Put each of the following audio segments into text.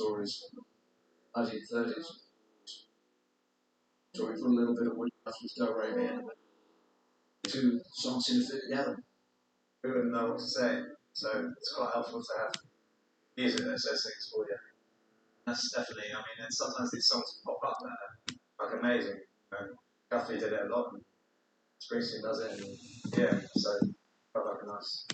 stories from the 1930s. Story for a little bit of what you go right in. Two songs seem to fit together. We wouldn't know what to say. So it's quite helpful to have music that says things for you. That's definitely, I mean, and sometimes these songs pop up that are like amazing. Guthrie did it a lot, and Springsteen does it, and yeah, so felt like a nice.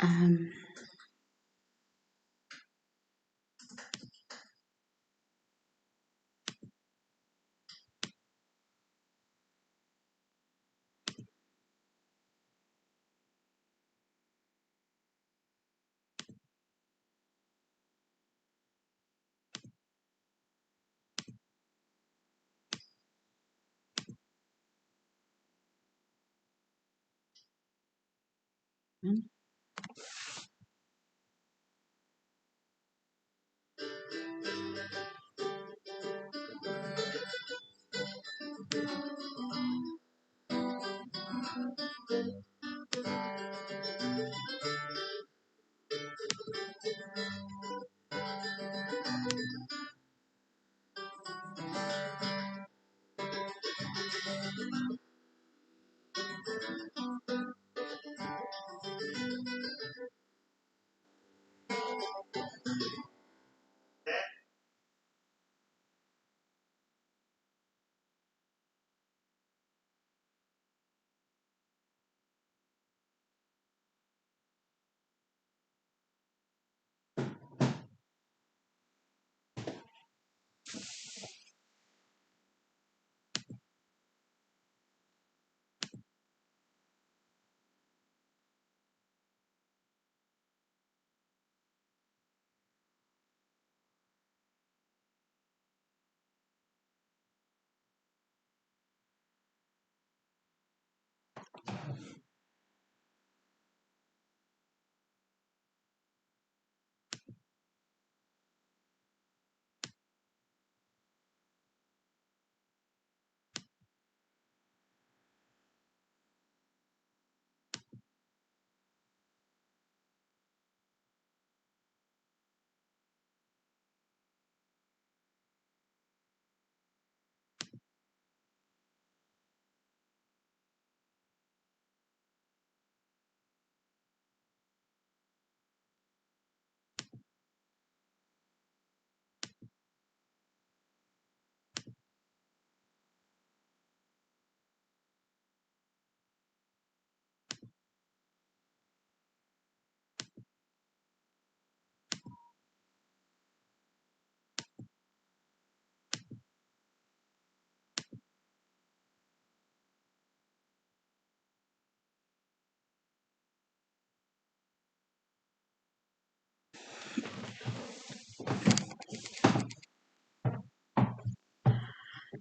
Um,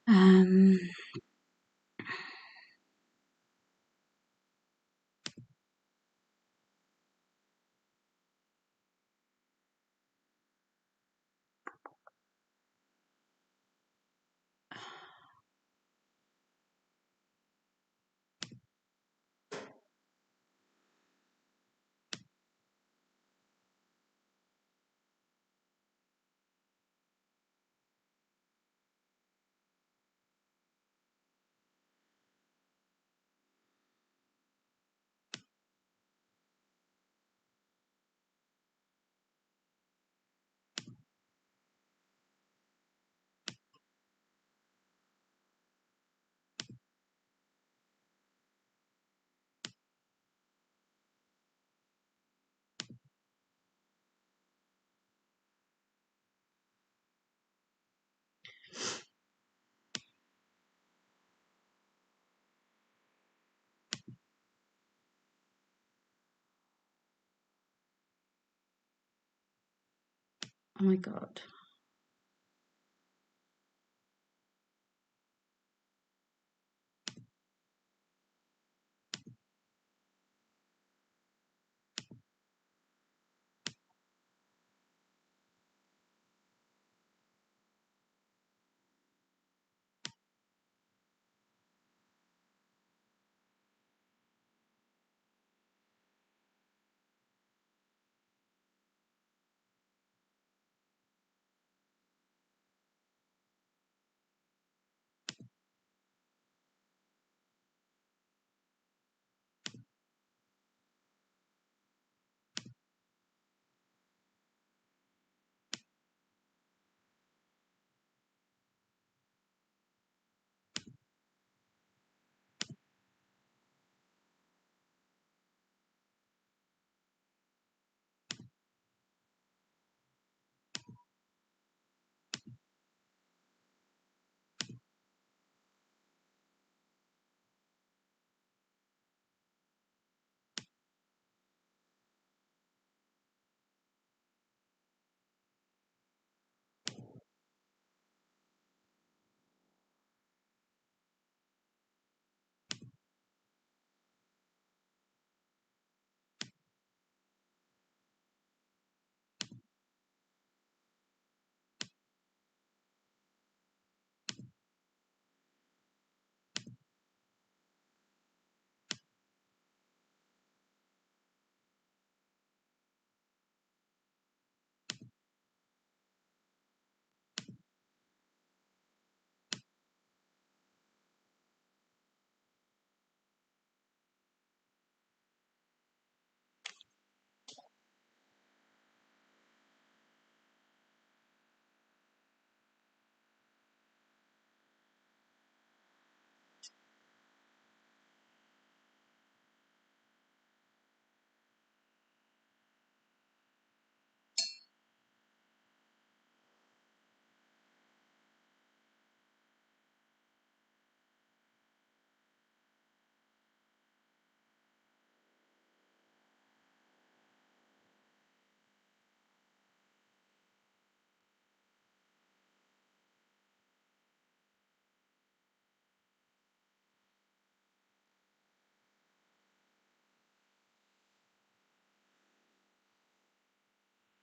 Um, oh my God.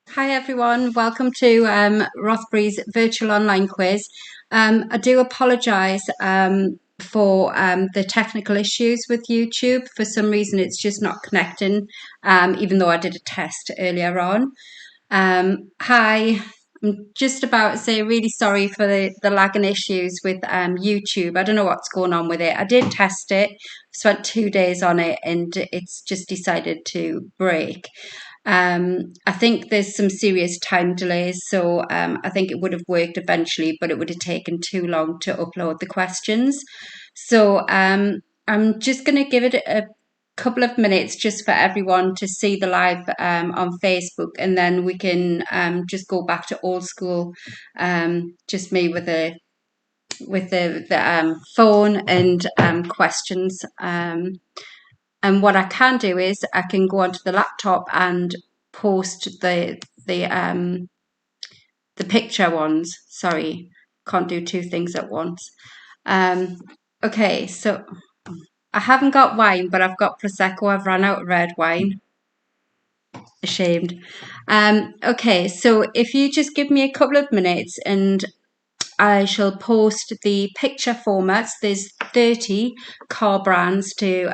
Hi everyone, welcome to Rothbury's virtual online quiz. I do apologise for the technical issues with YouTube. For some reason it's just not connecting, even though I did a test earlier on. Hi, I'm just about to say really sorry for the lagging issues with YouTube. I don't know what's going on with it. I did test it, spent 2 days on it, and it's just decided to break. I think there's some serious time delays, so I think it would have worked eventually, but it would have taken too long to upload the questions. So I'm just going to give it a couple of minutes just for everyone to see the live on Facebook, and then we can just go back to old school, just me with the phone and questions. And what I can do is I can go onto the laptop and post the picture ones. Sorry. can't do two things at once. Okay, so I haven't got wine, but I've got Prosecco. I've run out of red wine. Ashamed. Okay, so if you just give me a couple of minutes and I shall post the picture formats. There's 30 car brands to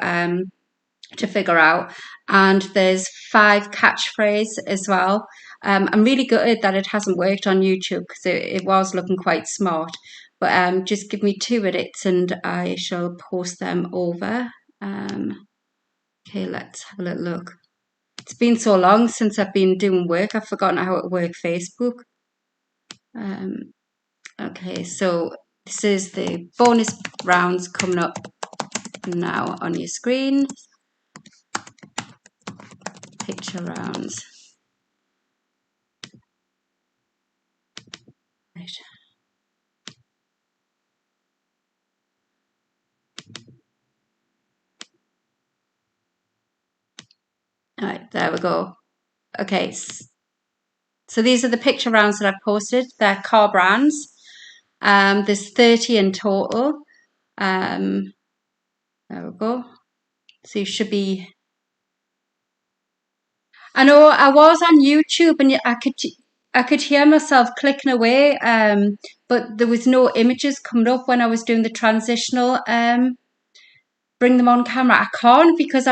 figure out, and there's 5 catchphrases as well. I'm really gutted that it hasn't worked on YouTube because it was looking quite smart. But just give me 2 minutes and I shall post them over. Okay, let's have a little look. It's been so long since I've been doing work, I've forgotten how to work Facebook. Okay, so this is the bonus rounds coming up now on your screen. Picture rounds. Right. All right, there we go. Okay, so these are the picture rounds that I've posted. They're car brands. There's 30 in total. There we go. So you should be. I know I was on YouTube and I could hear myself clicking away, but there was no images coming up when I was doing the transitional bring them on camera. I can't because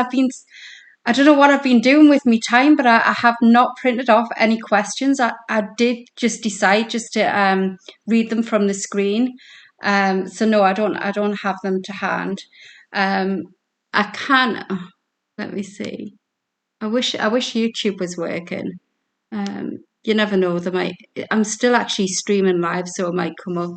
I don't know what I've been doing with my time, but I have not printed off any questions. I did just decide just to read them from the screen. So no, I don't have them to hand. I can, let me see. I wish YouTube was working. You never know, I'm still actually streaming live, so it might come up.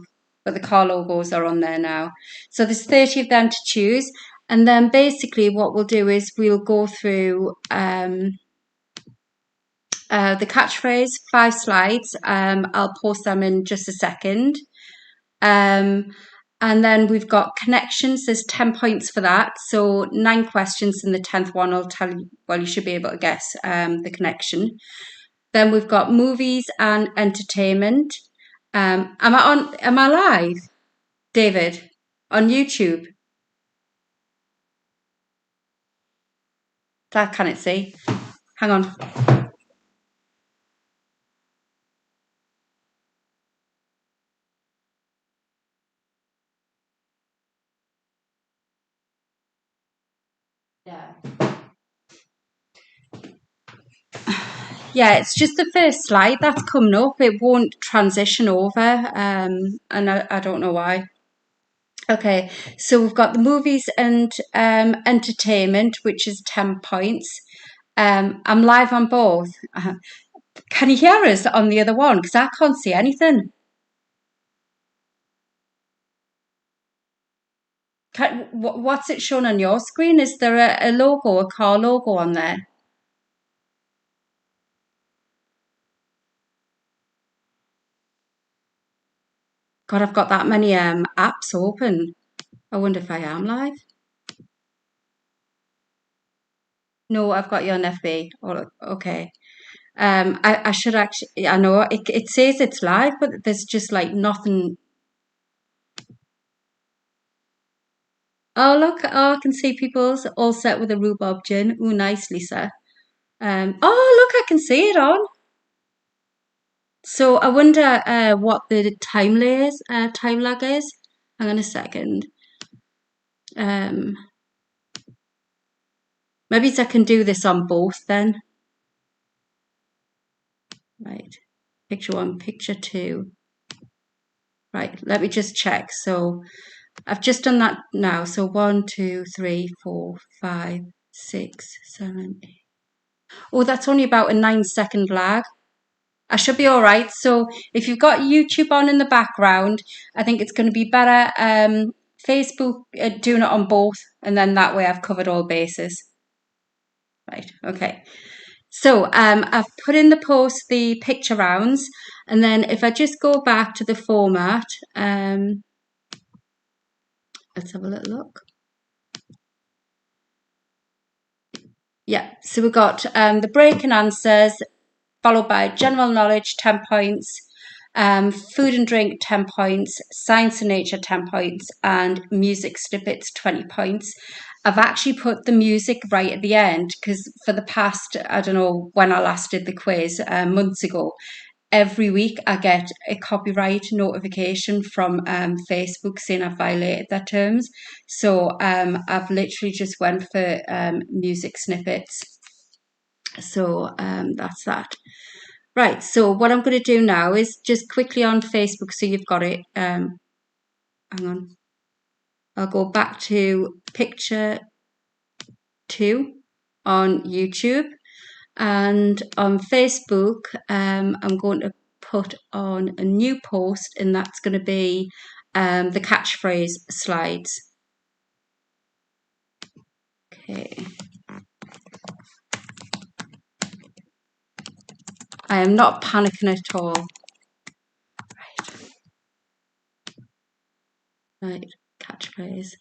But the car logos are on there now. So there's 30 of them to choose. And then basically what we'll do is we'll go through the catchphrase, 5 slides. I'll post them in just a second. And then we've got connections. There's 10 points for that. So 9 questions, and the 10th one will tell you, well, you should be able to guess the connection. Then we've got movies and entertainment. Am I live, David, on YouTube? That can it see? Hang on. Yeah. Yeah, it's just the first slide that's coming up. It won't transition over, and I don't know why. Okay, so we've got the movies and entertainment, which is 10 points. I'm live on both. Can you hear us on the other one? Because I can't see anything. What's it shown on your screen? Is there a logo, a car logo on there? God, I've got that many apps open. I wonder if I am live. No, I've got you on FB. Oh, okay. I should actually. I know it says it's live, but there's just like nothing. Oh look! Oh, I can see people's all set with a rhubarb gin. Oh, nice, Lisa. Oh look! I can see it on. So I wonder what the time lag is. Hang on a second. Maybe I can do this on both then. Right. Picture 1, picture 2. Right. Let me just check. So I've just done that now. So 1, 2, 3, 4, 5, 6, 7, 8. Oh, that's only about a 9-second lag. I should be all right. So if you've got YouTube on in the background, I think it's going to be better. Facebook, doing it on both, and then that way I've covered all bases. Right, okay. So I've put in the post the picture rounds, and then if I just go back to the format, let's have a little look. Yeah, so we've got the break and answers, followed by general knowledge, 10 points. Food and drink, 10 points. Science and nature, 10 points. And music snippets, 20 points. I've actually put the music right at the end because for the past, I don't know when I last did the quiz, months ago, every week I get a copyright notification from Facebook saying I've violated their terms. So I've literally just went for music snippets. So that's that. Right, so what I'm going to do now is just quickly on Facebook so you've got it. Hang on. I'll go back to picture 2 on YouTube, and on Facebook I'm going to put on a new post, and that's going to be the catchphrase slides. Okay. I am not panicking at all. Right, catchphrase.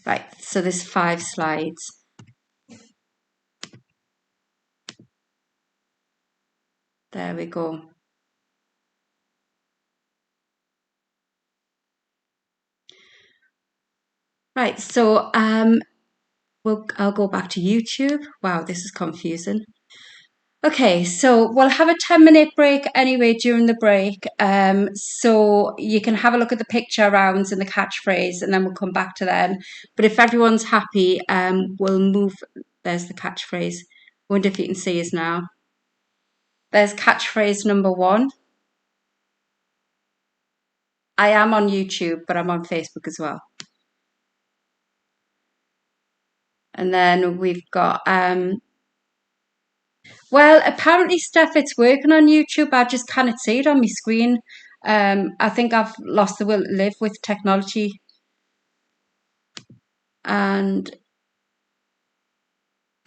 Right, so there's 5 slides. There we go. Right, so I'll go back to YouTube. Wow, this is confusing. Okay, so we'll have a 10-minute break anyway during the break. So you can have a look at the picture rounds and the catchphrase, and then we'll come back to them. But if everyone's happy, we'll move. There's the catchphrase. I wonder if you can see us now. There's catchphrase number 1. I am on YouTube, but I'm on Facebook as well. And then we've got well, apparently, Steph, it's working on YouTube. I just cannot see it on my screen. I think I've lost the will to live with technology. And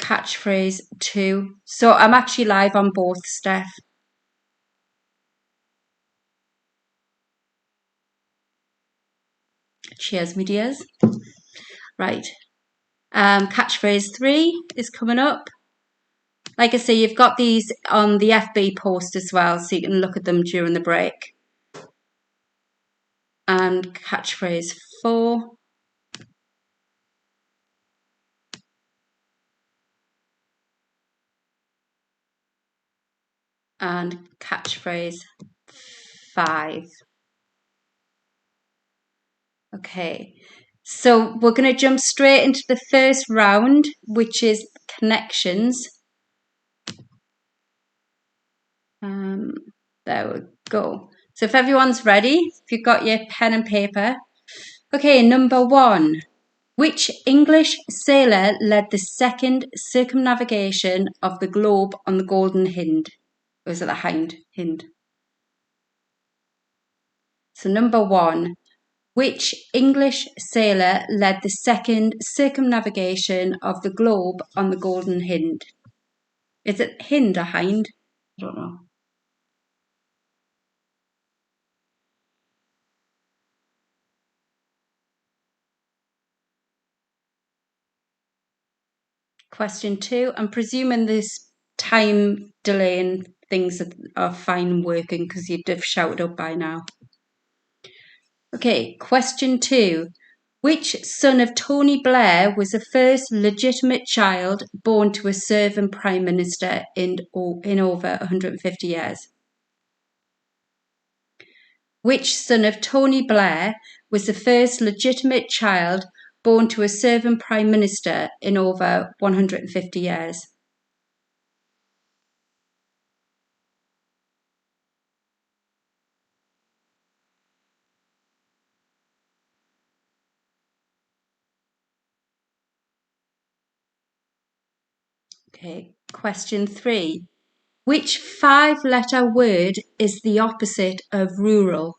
catchphrase 2. So I'm actually live on both, Steph. Cheers, me dears. Right. Catchphrase 3 is coming up. Like I say, you've got these on the FB post as well, so you can look at them during the break. And catchphrase 4. And catchphrase 5. Okay, so we're going to jump straight into the first round, which is connections. There we go. So if everyone's ready, if you've got your pen and paper. Okay, number 1. Which English sailor led the second circumnavigation of the globe on the Golden Hind? Or was it the Hind? So number 1. Which English sailor led the second circumnavigation of the globe on the Golden Hind? Is it Hind or Hind? I don't know. Question 2. I'm presuming this time delay and things are fine working because you'd have shouted up by now. Okay, question 2. Which son of Tony Blair was the first legitimate child born to a serving Prime Minister in over 150 years? Which son of Tony Blair was the first legitimate child born to a serving Prime Minister in over 150 years? Okay, question 3. Which 5-letter word is the opposite of rural?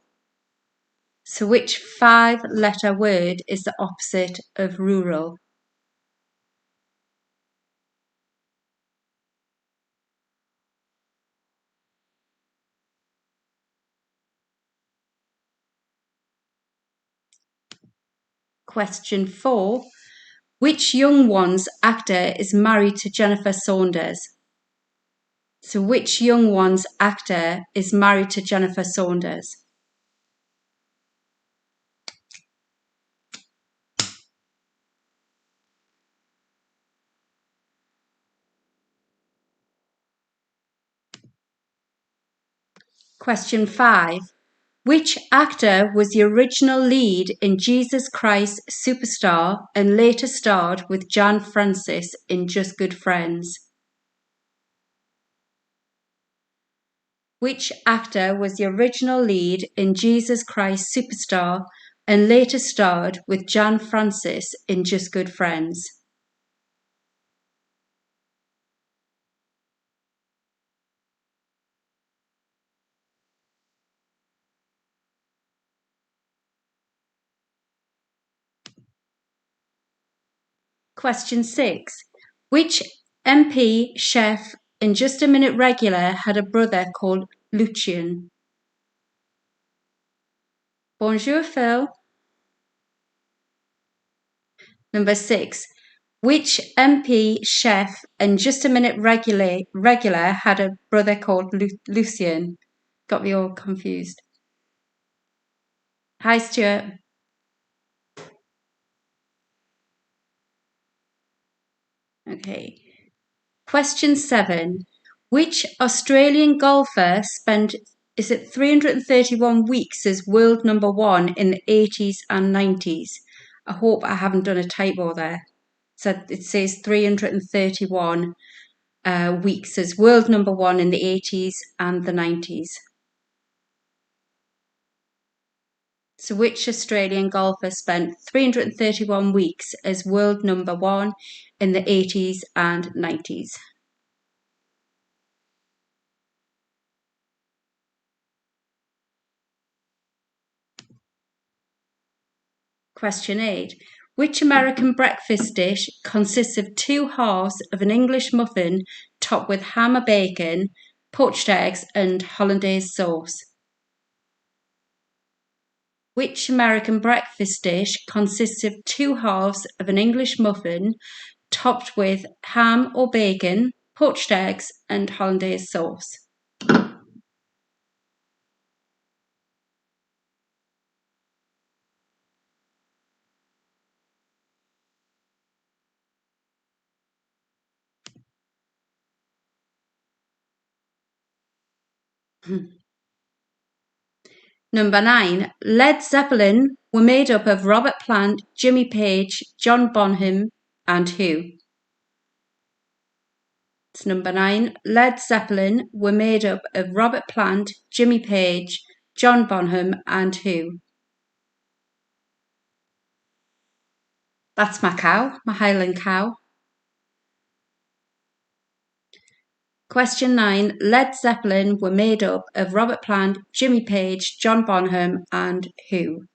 So which 5-letter word is the opposite of rural? Question 4. Which Young Ones actor is married to Jennifer Saunders? So which Young Ones actor is married to Jennifer Saunders? Question 5. Which actor was the original lead in Jesus Christ Superstar and later starred with Jan Francis in Just Good Friends? Which actor was the original lead in Jesus Christ Superstar and later starred with Jan Francis in Just Good Friends? Question 6. Which MP, chef, and Just a Minute regular had a brother called Lucian? Bonjour, Phil. Number 6. Which MP, chef, and Just a Minute regular had a brother called Lucian? Got me all confused. Hi, Stuart. Okay. Question 7. Which Australian golfer spent, is it 331 weeks as world number 1 in the 80s and 90s? I hope I haven't done a typo there. So it says 331 weeks as world number 1 in the 80s and the 90s. So which Australian golfer spent 331 weeks as world number 1 in the 80s and 90s? Question 8. Which American breakfast dish consists of 2 halves of an English muffin topped with ham or bacon, poached eggs, and hollandaise sauce? Which American breakfast dish consists of 2 halves of an English muffin topped with ham or bacon, poached eggs, and hollandaise sauce? Number 9. Led Zeppelin were made up of Robert Plant, Jimmy Page, John Bonham, and who? It's number 9. Led Zeppelin were made up of Robert Plant, Jimmy Page, John Bonham, and who? That's my cow, my Highland cow. Question 9. Led Zeppelin were made up of Robert Plant, Jimmy Page, John Bonham, and who?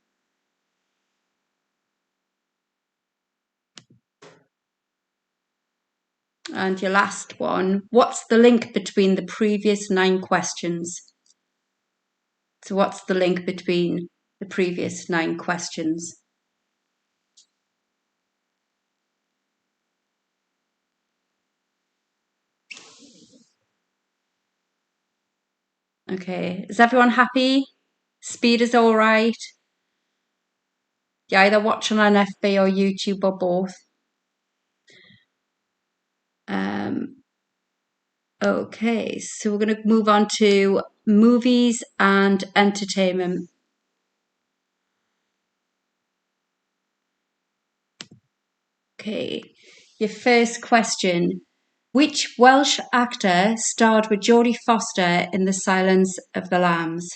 And your last one. What's the link between the previous 9 questions? So what's the link between the previous 9 questions? Okay, is everyone happy? Speed is all right? You're either watching on FB or YouTube or both. Okay, so we're going to move on to movies and entertainment. Okay, your first question. Which Welsh actor starred with Jodie Foster in The Silence of the Lambs?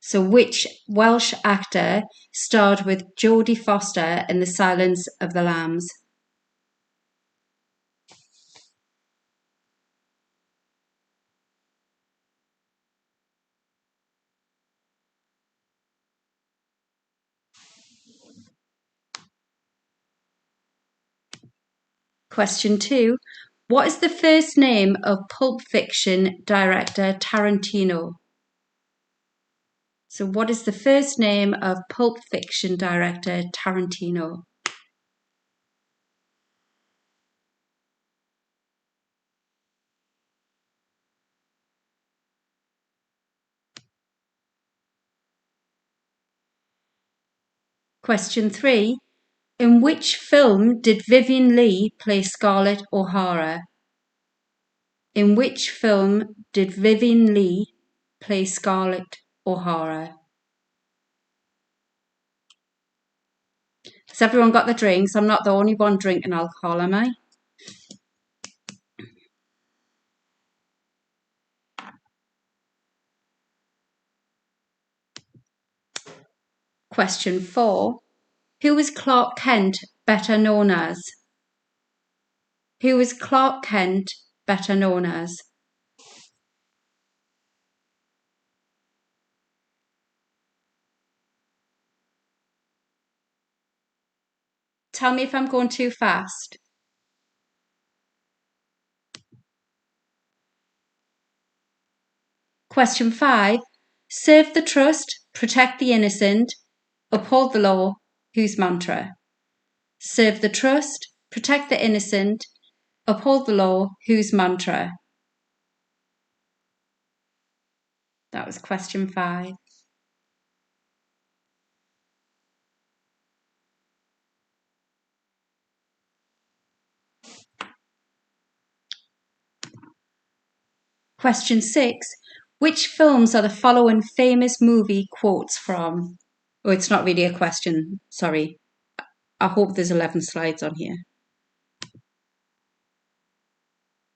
So which Welsh actor starred with Jodie Foster in The Silence of the Lambs? Question 2. What is the first name of Pulp Fiction director Tarantino? So what is the first name of Pulp Fiction director Tarantino? Question 3. In which film did Vivien Leigh play Scarlett O'Hara? In which film did Vivien Leigh play Scarlett O'Hara? Has everyone got the drinks? I'm not the only one drinking alcohol, am I? Question 4. Who is Clark Kent better known as? Who is Clark Kent better known as? Tell me if I'm going too fast. Question 5. Serve the trust, protect the innocent, uphold the law. Whose mantra? Serve the trust, protect the innocent, uphold the law. Whose mantra? That was question 5. Question 6. Which films are the following famous movie quotes from? Oh, it's not really a question. Sorry. I hope there's 11 slides on here.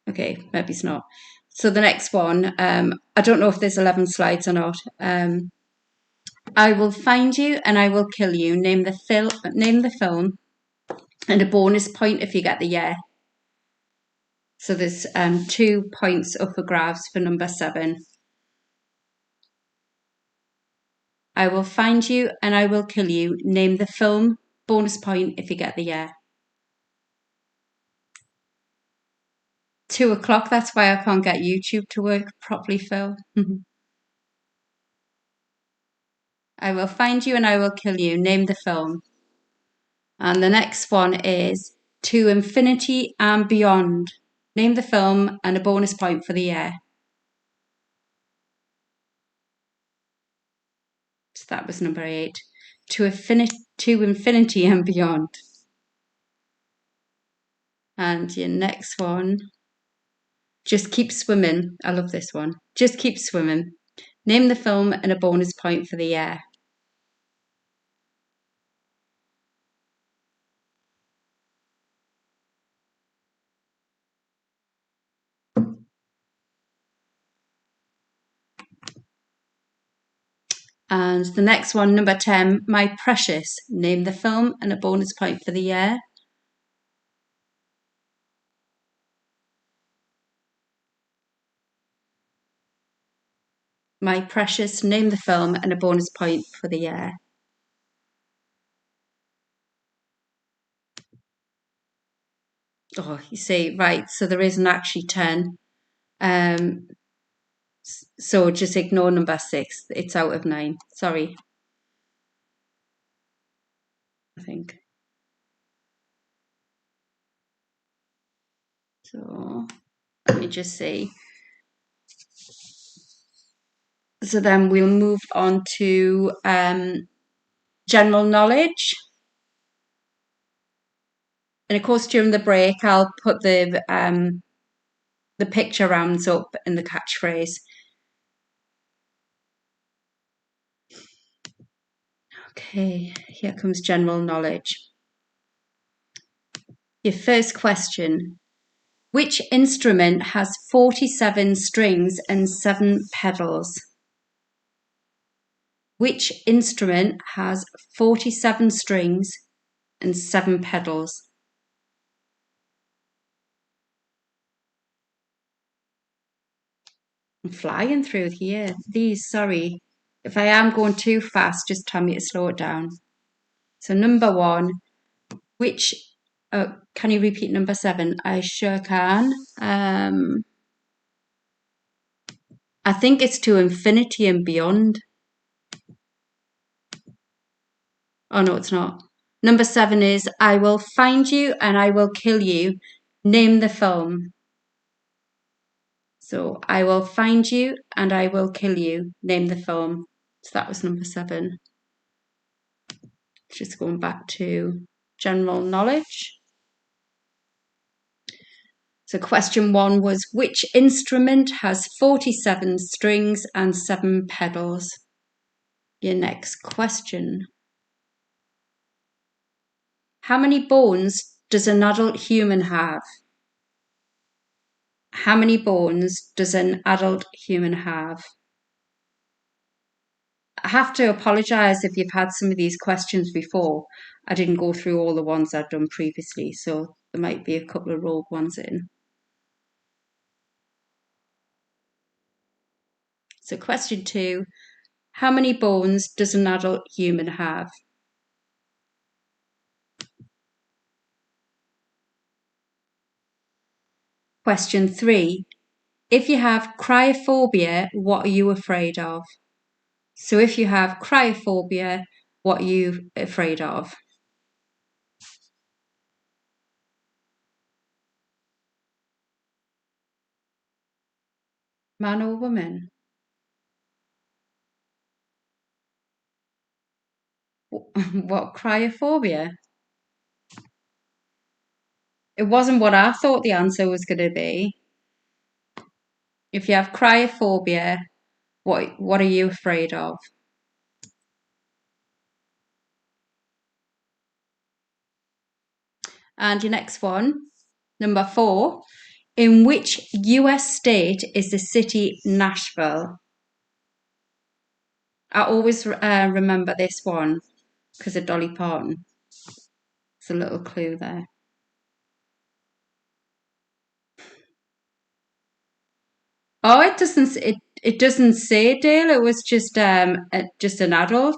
Okay, maybe it's not. So the next one, I don't know if there's 11 slides or not. I will find you and I will kill you. Name the film, and a bonus point if you get the yeah. So there's 2 points up for grabs for number 7. I will find you and I will kill you. Name the film, bonus point if you get the yeah. 2 o'clock, that's why I can't get YouTube to work properly, Phil. I will find you and I will kill you. Name the film. And the next one is To Infinity and Beyond. Name the film and a bonus point for the year. So that was number 8. To Infinity and Beyond. And your next one, Just Keep Swimming. I love this one. Just Keep Swimming. Name the film and a bonus point for the year. And the next one, number 10, My Precious. Name the film and a bonus point for the year. My Precious. Name the film and a bonus point for the year. Oh, you see, right, so there isn't actually 10. So just ignore number 6. It's out of 9. Sorry. I think. So let me just see. So then we'll move on to general knowledge. And of course, during the break, I'll put the picture rounds up in the catchphrase. Okay, here comes general knowledge. Your first question. Which instrument has 47 strings and 7 pedals? Which instrument has 47 strings and 7 pedals? I'm flying through here. These, sorry. If I am going too fast, just tell me to slow it down. So number 1, which, can you repeat number 7? I sure can. I think it's To Infinity and Beyond. Oh, no, it's not. Number 7 is I Will Find You and I Will Kill You. Name the film. So I Will Find You and I Will Kill You. Name the film. So that was number 7. Just going back to general knowledge. So question 1 was which instrument has 47 strings and 7 pedals? Your next question. How many bones does an adult human have? How many bones does an adult human have? I have to apologise if you've had some of these questions before. I didn't go through all the ones I'd done previously, so there might be a couple of rogue ones in. So question 2, how many bones does an adult human have? Question 3, if you have cryophobia, what are you afraid of? So if you have cryophobia, what are you afraid of? Man or woman? What, cryophobia? It wasn't what I thought the answer was going to be. If you have cryophobia, what are you afraid of? And your next one, number 4, in which US state is the city Nashville? I always remember this one because of Dolly Parton. It's a little clue there. Oh, it doesn't say Dale. It was just an adult.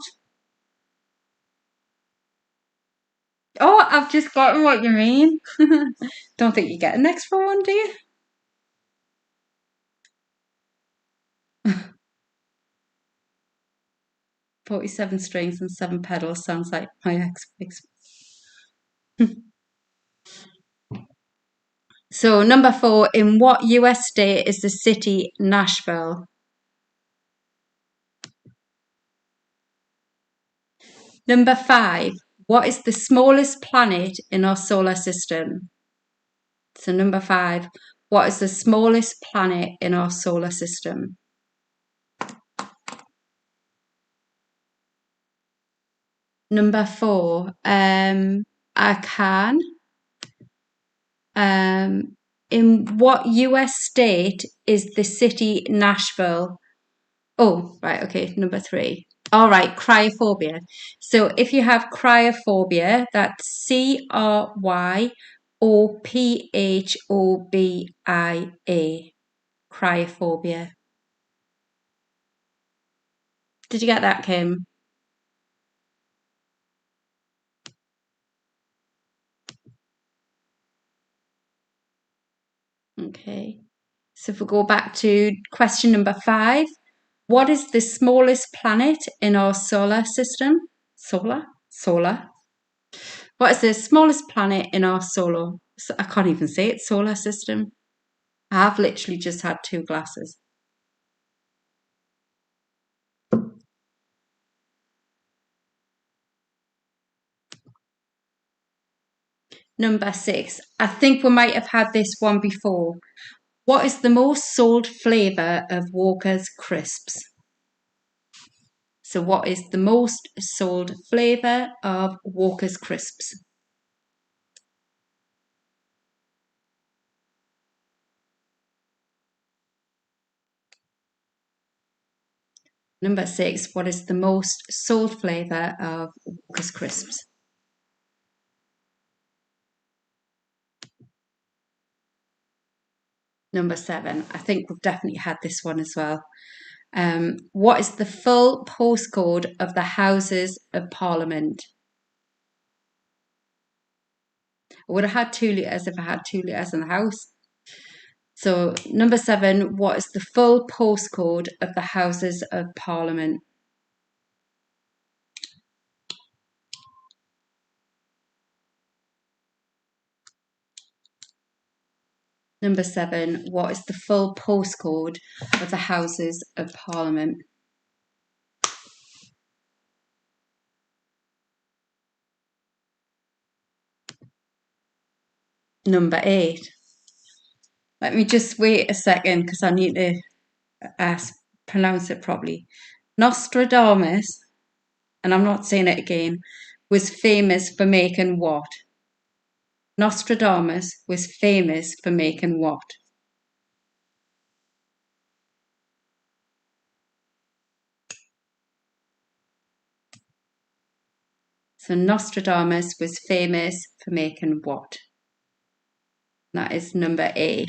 Oh, I've just gotten what you mean. Don't think you get an extra one, do you? 47 strings and 7 pedals sounds like my ex. So number 4, in what US state is the city Nashville? Number 5, what is the smallest planet in our solar system? So number 5, what is the smallest planet in our solar system? Number 4, I can. In what US state is the city Nashville? Oh, right, okay, number 3. All right, cryophobia. So if you have cryophobia, that's CRYOPHOBIA. Cryophobia. Did you get that, Kim? Okay. So if we go back to question number 5, what is the smallest planet in our solar system? Solar. What is the smallest planet in our I can't even say it, solar system. I've literally just had 2 glasses. Number 6. I think we might have had this one before. What is the most sold flavour of Walker's crisps? So what is the most sold flavour of Walker's crisps? Number 6. What is the most sold flavour of Walker's crisps? Number 7. I think we've definitely had this one as well. What is the full postcode of the Houses of Parliament? I would have had 2 litres if I had 2 litres in the house. So number 7, what is the full postcode of the Houses of Parliament? Number 7, what is the full postcode of the Houses of Parliament? Number 8. Let me just wait a second because I need to pronounce it properly. Nostradamus, and I'm not saying it again, was famous for making what? Nostradamus was famous for making what? So Nostradamus was famous for making what? That is number 8.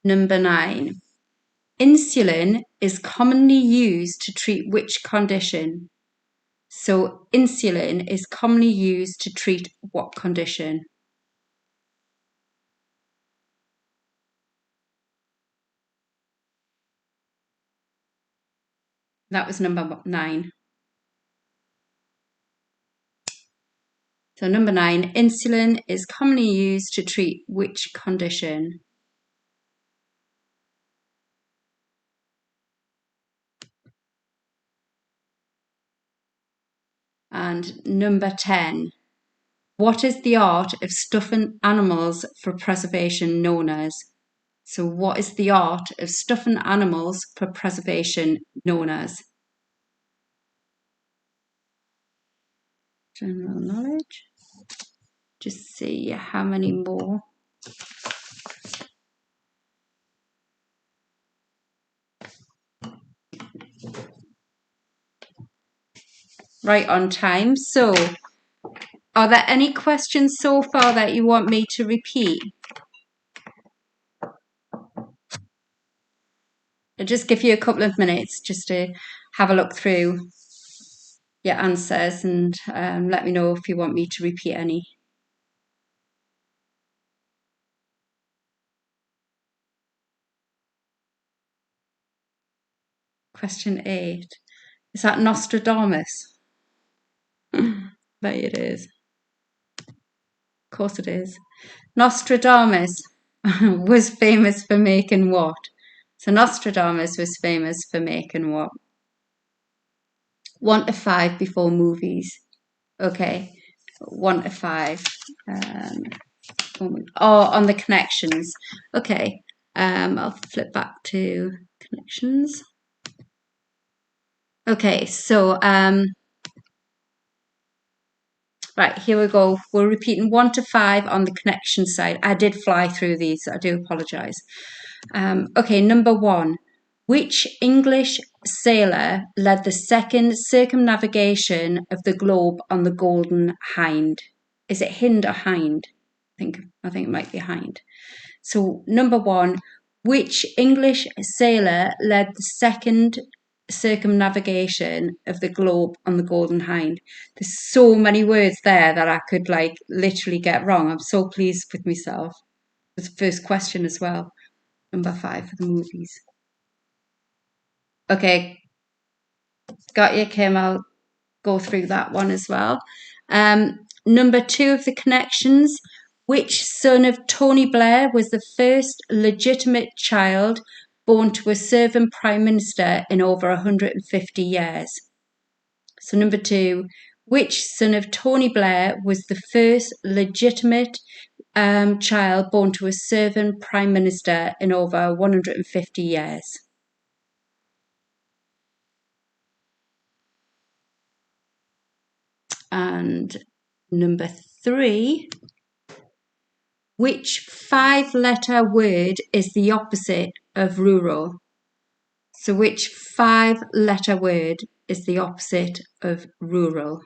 Number 9. Insulin is commonly used to treat which condition? So insulin is commonly used to treat what condition? That was number 9. So number 9, insulin is commonly used to treat which condition? And number 10, what is the art of stuffing animals for preservation known as? So what is the art of stuffing animals for preservation known as? General knowledge. Just see how many more. Right on time. So, are there any questions so far that you want me to repeat? I'll just give you a couple of minutes just to have a look through your answers and let me know if you want me to repeat any. Question 8. Is that Nostradamus? There it is. Of course it is. Nostradamus was famous for making what? So Nostradamus was famous for making what? 1 to 5 before movies. Okay. 1 to 5. On the connections. Okay. I'll flip back to connections. Okay, so right, here we go. We're repeating 1 to 5 on the connection side. I did fly through these, I do apologise. Okay, number 1. Which English sailor led the second circumnavigation of the globe on the Golden Hind? Is it Hind or Hind? I think it might be Hind. So number 1, which English sailor led the second circumnavigation of the globe on the Golden Hind? There's so many words there that I could literally get wrong. I'm so pleased with myself. It's the first question as well. Number 5 for the movies. Okay, got you, Kim. I'll go through that one as well. Number 2 of the connections. Which son of Tony Blair was the first legitimate child born to a serving prime minister in over 150 years? So number 2, which son of Tony Blair was the first legitimate child born to a serving prime minister in over 150 years? And number 3, which 5-letter word is the opposite of rural? So which 5-letter word is the opposite of rural?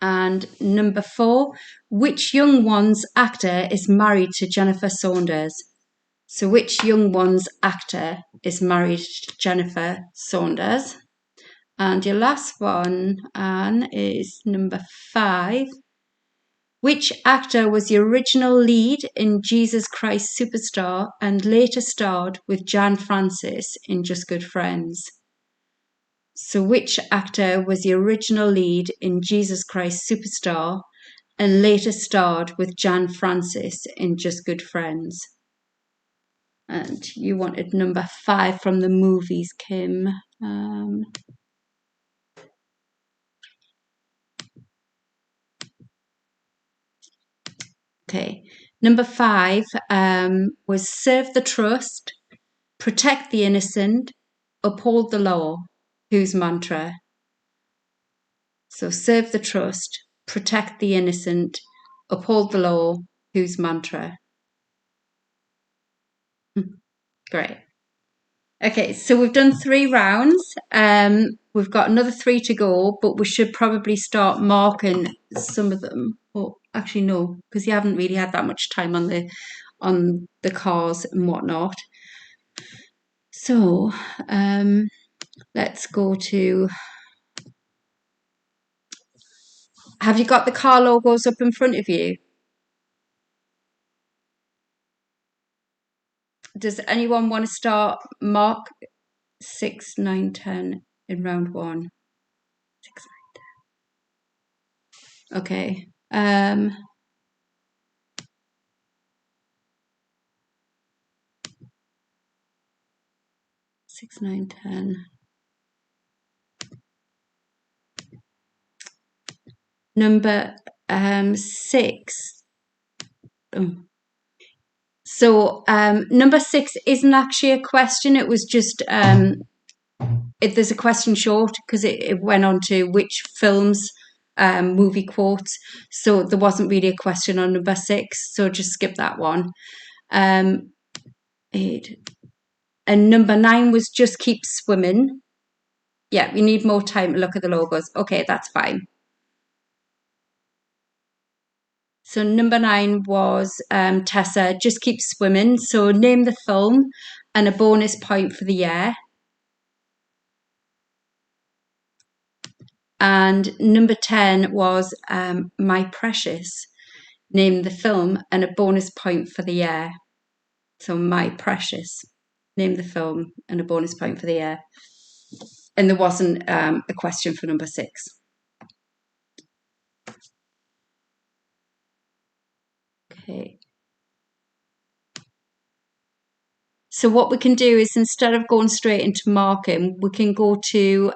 And number 4, which Young Ones actor is married to Jennifer Saunders? So which Young Ones actor is married to Jennifer Saunders? And your last one, Anne, is number 5. Which actor was the original lead in Jesus Christ Superstar and later starred with Jan Francis in Just Good Friends? So which actor was the original lead in Jesus Christ Superstar and later starred with Jan Francis in Just Good Friends? And you wanted number 5 from the movies, Kim. Okay, number 5 was serve the trust, protect the innocent, uphold the law. Whose mantra? So serve the trust, protect the innocent, uphold the law. Whose mantra? Great. Okay, so we've done 3 rounds. We've got another 3 to go, but we should probably start marking some of them. Well, actually, no, because you haven't really had that much time on the cars and whatnot. So let's go to. Have you got the car logos up in front of you? Does anyone want to start mark 6, 9, 10 in round 1? 6, 9, 10. Okay. 6, 9, 10. Number 6. Oh. So number 6 isn't actually a question. It was just there's a question short because it went on to which films, movie quotes. So there wasn't really a question on number 6. So just skip that one. 8. And number 9 was just keep swimming. Yeah, we need more time to look at the logos. Okay, that's fine. So number 9 was Tessa, just keep swimming. So name the film and a bonus point for the year. And number 10 was My Precious. Name the film and a bonus point for the year. So My Precious. Name the film and a bonus point for the year. And there wasn't a question for number 6. Okay. So what we can do is instead of going straight into marking, we can go to,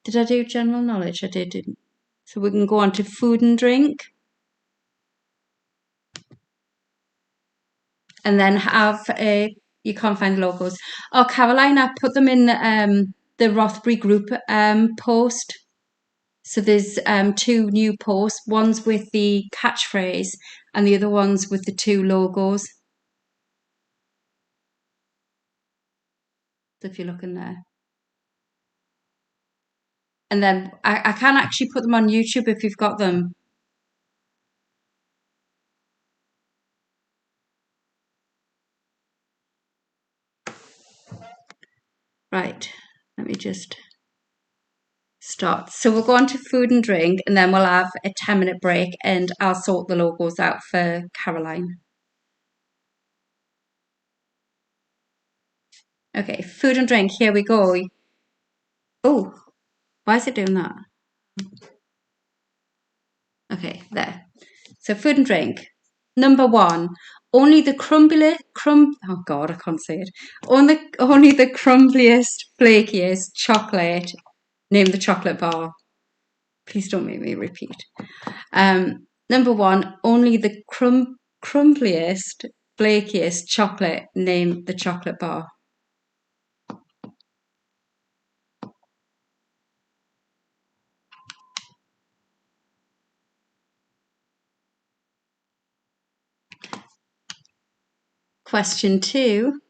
did I do general knowledge? I didn't. So we can go on to food and drink. And then have you can't find the logos. Oh, Caroline, I put them in the Rothbury group post. So there's 2 new posts. One's with the catchphrase and the other one's with the 2 logos. So if you look in there. And then I can actually put them on YouTube if you've got them. Right, let me just start. So we'll go on to food and drink and then we'll have a 10-minute break and I'll sort the logos out for Caroline. Okay, food and drink, here we go. Oh, why is it doing that? Okay, there. So food and drink. Number 1, only the oh God, I can't say it. Only the crumbliest, flakiest chocolate. Name the chocolate bar. Please don't make me repeat. Number 1, only the crumbliest, flakiest chocolate. Name the chocolate bar. Question 2.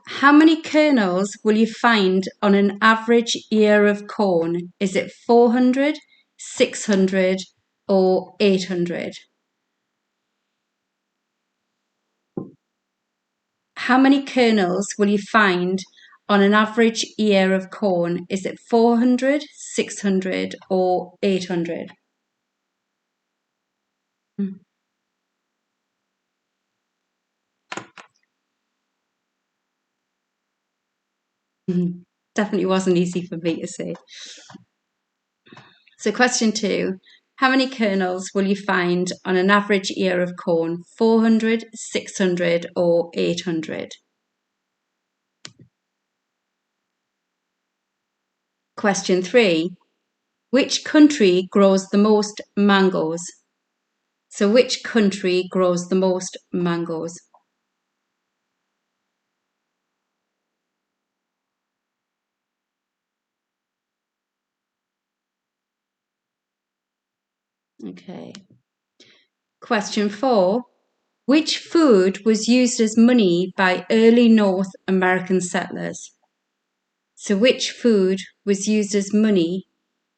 How many kernels will you find on an average ear of corn? Is it 400, 600, or 800? How many kernels will you find on an average ear of corn? Is it 400, 600, or 800? Definitely wasn't easy for me to say. So question 2, how many kernels will you find on an average ear of corn? 400, 600 or 800? Question 3, which country grows the most mangoes? So which country grows the most mangoes? Okay. Question 4, which food was used as money by early North American settlers? So which food was used as money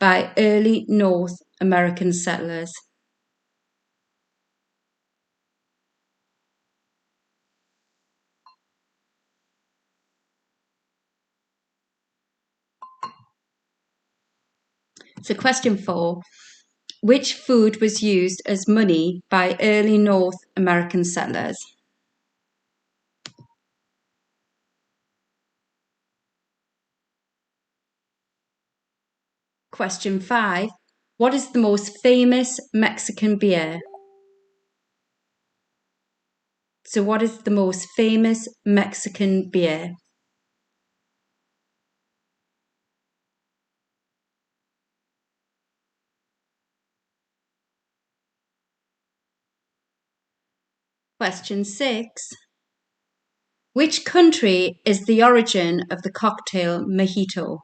by early North American settlers? So question 4, which food was used as money by early North American settlers? Question 5, what is the most famous Mexican beer? So what is the most famous Mexican beer? Question 6, which country is the origin of the cocktail mojito?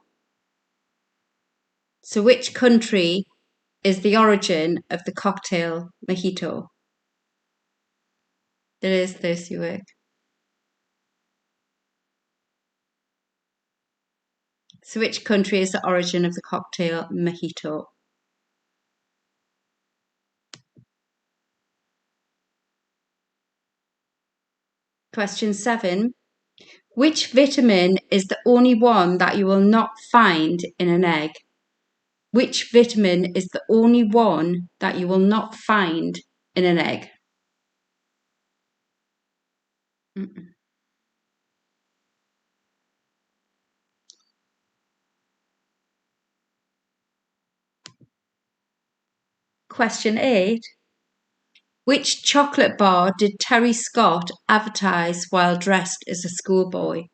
So which country is the origin of the cocktail mojito? There is thirsty work. So which country is the origin of the cocktail mojito? Question 7, which vitamin is the only one that you will not find in an egg? Which vitamin is the only one that you will not find in an egg? Question 8, which chocolate bar did Terry Scott advertise while dressed as a schoolboy?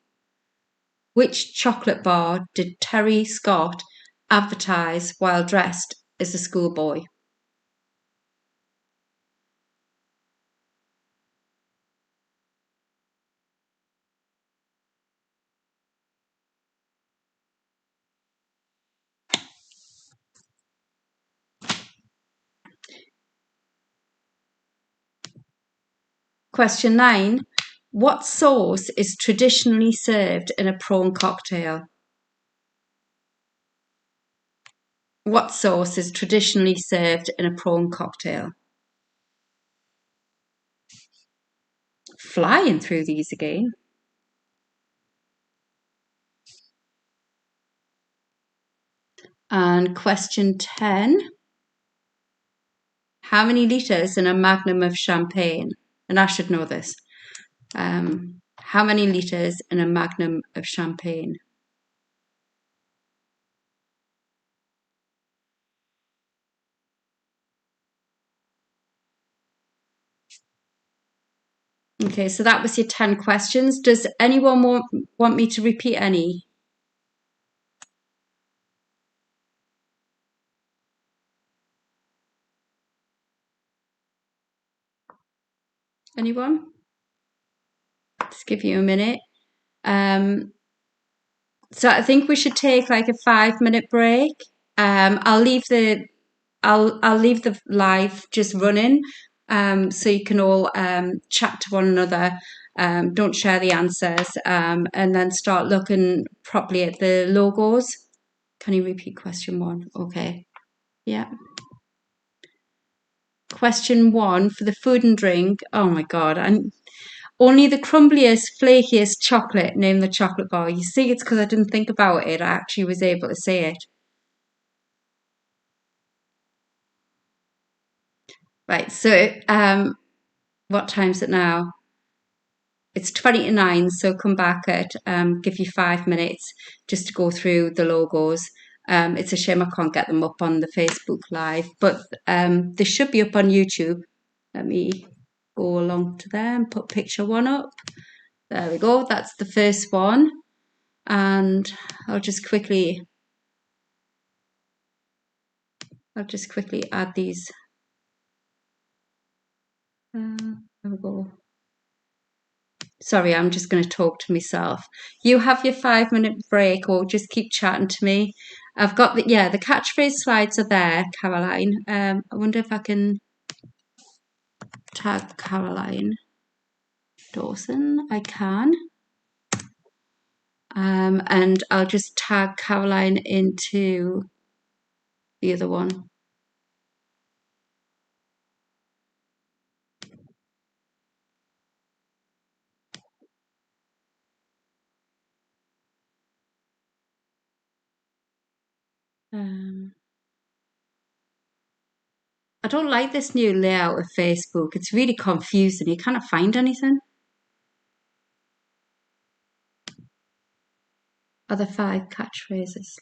Which chocolate bar did Terry Scott advertise while dressed as a schoolboy? Question 9, what sauce is traditionally served in a prawn cocktail? What sauce is traditionally served in a prawn cocktail? Flying through these again. And question 10, how many litres in a magnum of champagne? And I should know this. How many litres in a magnum of champagne? Okay, so that was your 10 questions. Does anyone want me to repeat any? Anyone? Just give you a minute. So I think we should take like a 5-minute break. I'll leave the live just running, so you can all chat to one another. Don't share the answers, and then start looking properly at the logos. Can you repeat question 1? Okay. Yeah. Question 1 for the food and drink. Oh my God. And only the crumbliest, flakiest chocolate name the chocolate bar. You see, it's because I didn't think about it. I actually was able to say it. Right, so what time is it now? It's 20 to 9, so come back at give you 5 minutes just to go through the logos. It's a shame I can't get them up on the Facebook Live, but they should be up on YouTube. Let me go along to them, put picture one up. There we go, that's the first one. And I'll just quickly add these. There we go. Sorry, I'm just going to talk to myself. You have your 5 minute break or just keep chatting to me. I've got the catchphrase slides are there, Caroline. I wonder if I can tag Caroline Dawson. I can. And I'll just tag Caroline into the other one. I don't like this new layout of Facebook. It's really confusing. You can't find anything. Are there 5 catchphrases?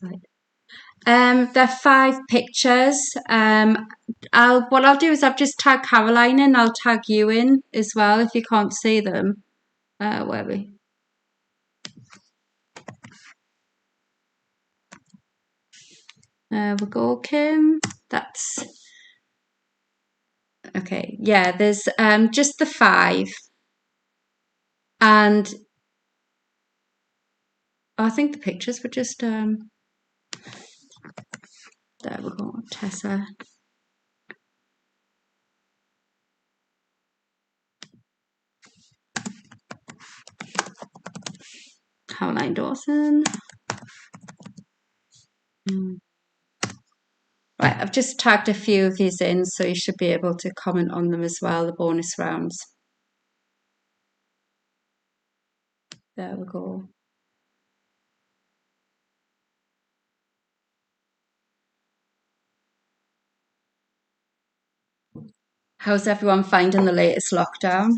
There are 5 pictures. What I'll do is I've just tagged Caroline in. I'll tag you in as well if you can't see them. Where are we? There we go, Kim. That's okay. Yeah, there's just the 5, and I think the pictures were just there we go, Tessa. Caroline Dawson. Right, I've just tagged a few of these in, so you should be able to comment on them as well, the bonus rounds. There we go. How's everyone finding the latest lockdown?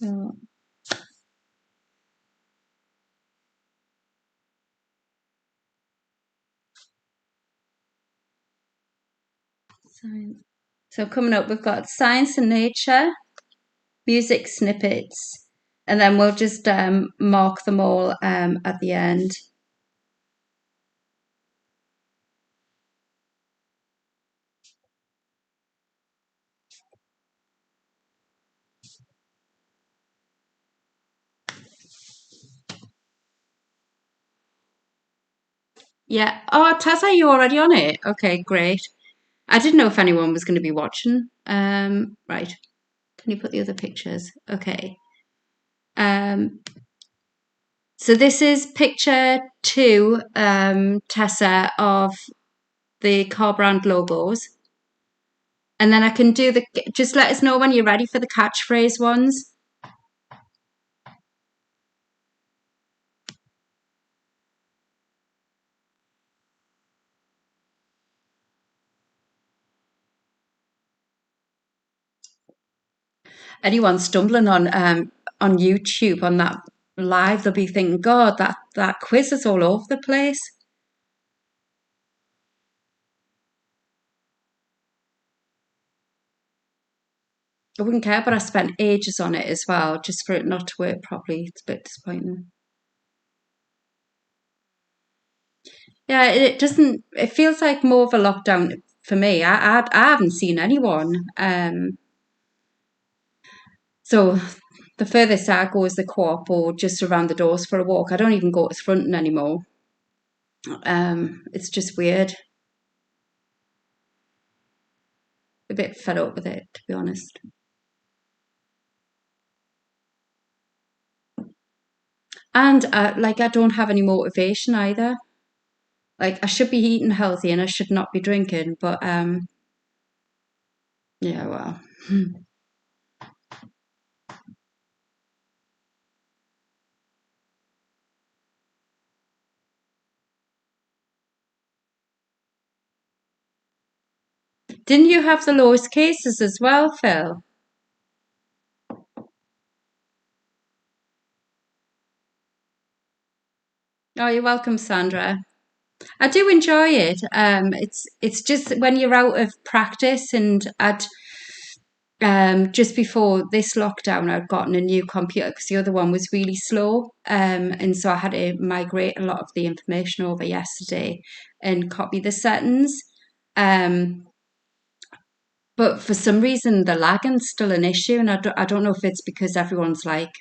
Oh. Science. So coming up, we've got science and nature, music snippets, and then we'll just mark them all at the end. Yeah. Oh, Taz, are you already on it? Okay, great. I didn't know if anyone was going to be watching. Right. Can you put the other pictures? Okay. So this is picture 2, Tessa, of the car brand logos. And then I can do just let us know when you're ready for the catchphrase ones. Anyone stumbling on YouTube on that live, they'll be thinking, God, that quiz is all over the place. I wouldn't care, but I spent ages on it as well, just for it not to work properly. It's a bit disappointing. Yeah, it doesn't. It feels like more of a lockdown for me. I haven't seen anyone. So the furthest I go is the co-op or just around the doors for a walk. I don't even go to Thrunton anymore. It's just weird. A bit fed up with it, to be honest. And I don't have any motivation either. Like I should be eating healthy and I should not be drinking, but yeah, well. Didn't you have the lowest cases as well, Phil? Oh, you're welcome, Sandra. I do enjoy it. It's just when you're out of practice, and I'd just before this lockdown, I'd gotten a new computer because the other one was really slow. And so I had to migrate a lot of the information over yesterday and copy the settings. Um, but for some reason, the lagging's still an issue, and I don't know if it's because everyone's like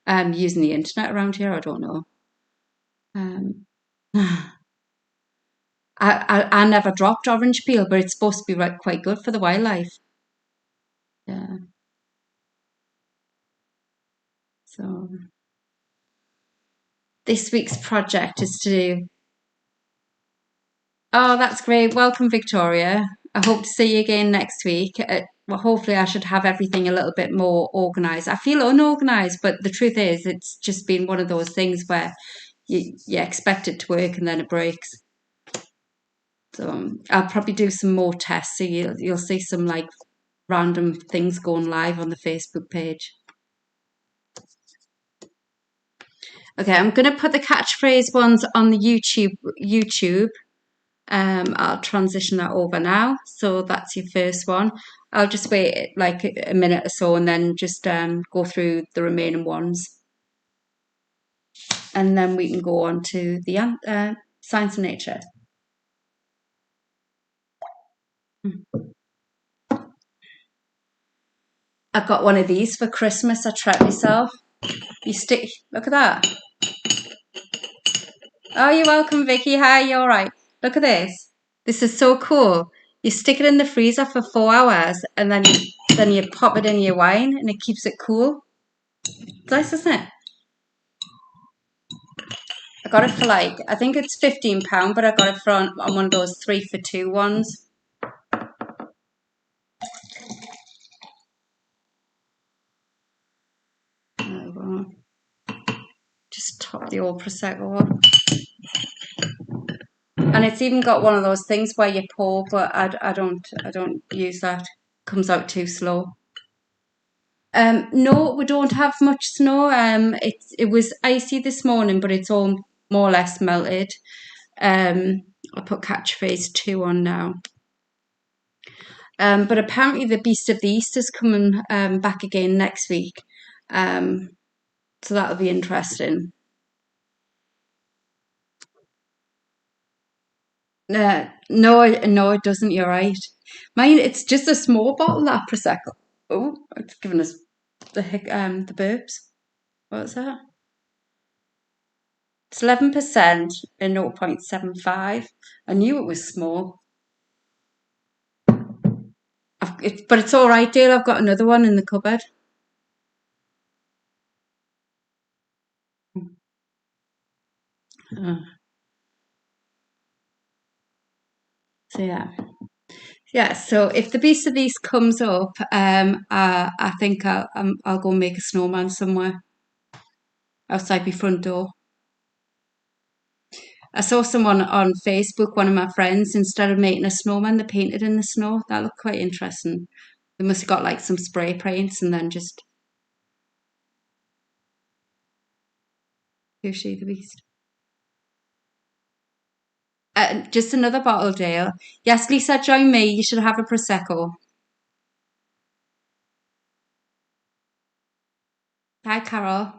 using the internet around here. I don't know. Um, I never dropped orange peel, but it's supposed to be quite good for the wildlife. Yeah. So this week's project is to do. Oh, that's great. Welcome, Victoria. I hope to see you again next week. Well, hopefully, I should have everything a little bit more organized. I feel unorganized, but the truth is, it's just been one of those things where you expect it to work and then it breaks. So I'll probably do some more tests. So you'll see some like random things going live on the Facebook page. Okay, I'm going to put the catchphrase ones on the YouTube. I'll transition that over now. So that's your first one. I'll just wait like a minute or so and then just go through the remaining ones. And then we can go on to the science and nature. I got one of these for Christmas. I treat myself. Look at that. Oh, you're welcome, Vicky. Hi, you all right? Look at this. This is so cool. You stick it in the freezer for 4 hours and then you pop it in your wine and it keeps it cool. It's nice, isn't it? I got it for I think it's £15, but I got it on one of those 3 for 2 ones. Just top the old Prosecco up. And it's even got one of those things where you pour, but I don't use that. It comes out too slow. No, we don't have much snow. It was icy this morning, but it's all more or less melted. I'll put catchphrase 2 on now. But apparently the Beast of the East is coming back again next week. So that'll be interesting. No, it doesn't. You're right. Mine, it's just a small bottle, that Prosecco. Oh, it's given us the burps. What's that? It's 11% and 0.75. I knew it was small. But it's all right, Dale. I've got another one in the cupboard. So yeah. So if the Beast of the East comes up, I think I'll go make a snowman somewhere outside my front door. I saw someone on Facebook, one of my friends, instead of making a snowman, they painted in the snow. That looked quite interesting. They must have got like some spray paints and then just who's she, the Beast? Just another bottle, Dale. Yes, Lisa, join me. You should have a Prosecco. Hi, Carol.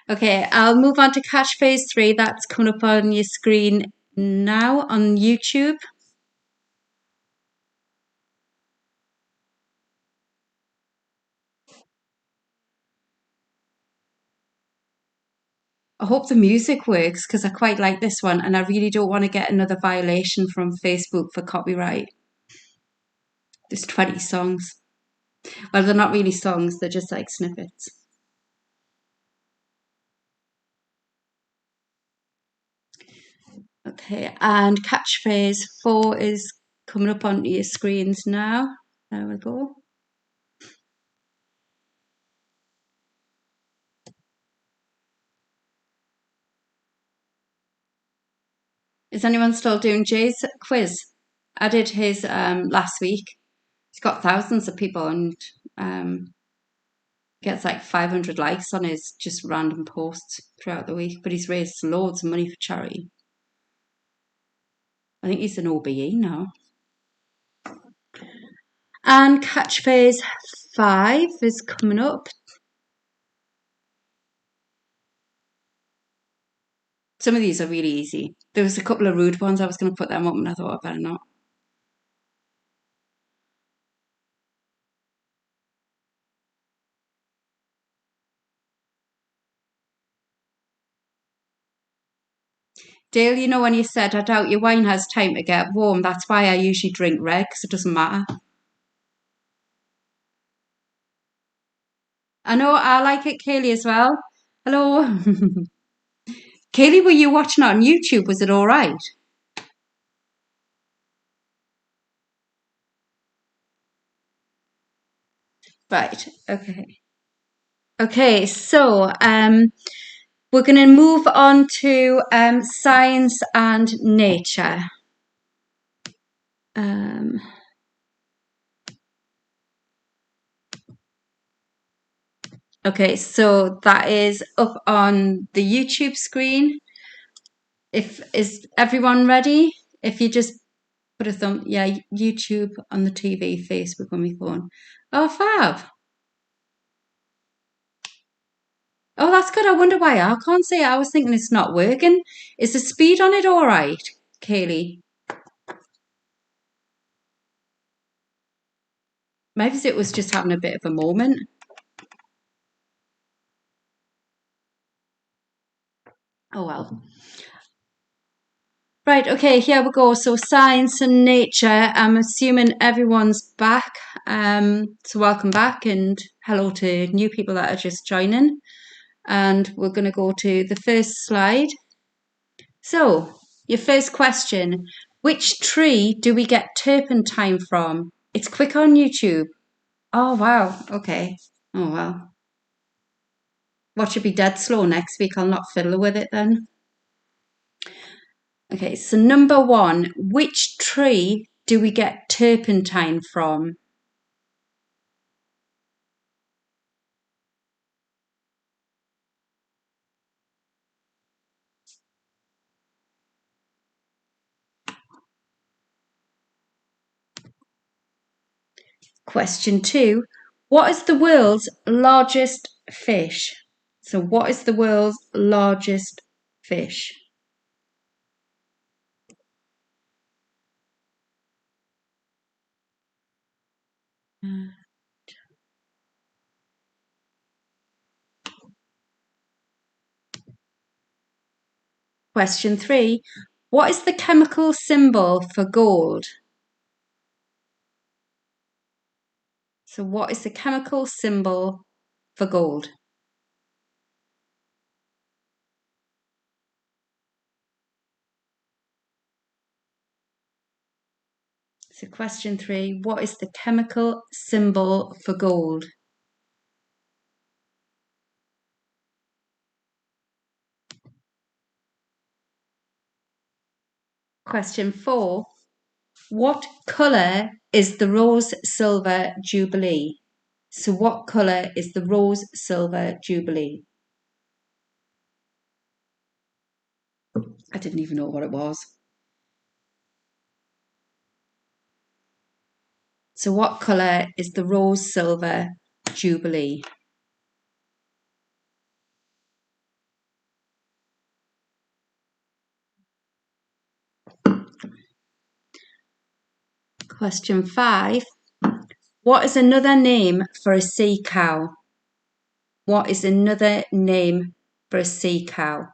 Okay, I'll move on to catchphrase 3. That's coming up on your screen now on YouTube. I hope the music works because I quite like this one and I really don't want to get another violation from Facebook for copyright. There's 20 songs. Well, they're not really songs, they're just like snippets. Okay, and catchphrase 4 is coming up onto your screens now. There we go. Is anyone still doing Jay's quiz? I did his last week. He's got thousands of people and gets like 500 likes on his just random posts throughout the week. But he's raised loads of money for charity. I think he's an OBE now. And catchphrase 5 is coming up. Some of these are really easy. There was a couple of rude ones. I was going to put them up and I thought I better not. Dale, you know when you said, I doubt your wine has time to get warm, that's why I usually drink red, because it doesn't matter. I know, I like it, Kaylee, as well. Hello. Kaylee, were you watching it on YouTube? Was it all right? Right, okay. Okay, so we're going to move on to science and nature. Okay, so that is up on the YouTube screen. Is everyone ready? If you just put a thumb, yeah, YouTube on the TV, Facebook on my phone. Oh, fab. Oh, that's good. I wonder why I can't see it. I was thinking it's not working. Is the speed on it all right, Kaylee? Maybe it was just having a bit of a moment. Oh, well. Right, okay, here we go. So science and nature. I'm assuming everyone's back. So welcome back and hello to new people that are just joining. And we're going to go to the first slide. So, your first question, which tree do we get turpentine from? It's quick on YouTube. Oh, wow. Okay. Oh, well. Watch it be dead slow next week. I'll not fiddle with it then. Okay, so number 1, which tree do we get turpentine from? Question 2, what is the world's largest fish? So what is the world's largest fish? Question 3, what is the chemical symbol for gold? So what is the chemical symbol for gold? So question 3, what is the chemical symbol for gold? Question 4, what colour is the rose silver jubilee? So what colour is the rose silver jubilee? I didn't even know what it was. So what colour is the rose silver jubilee? Question 5, what is another name for a sea cow? What is another name for a sea cow?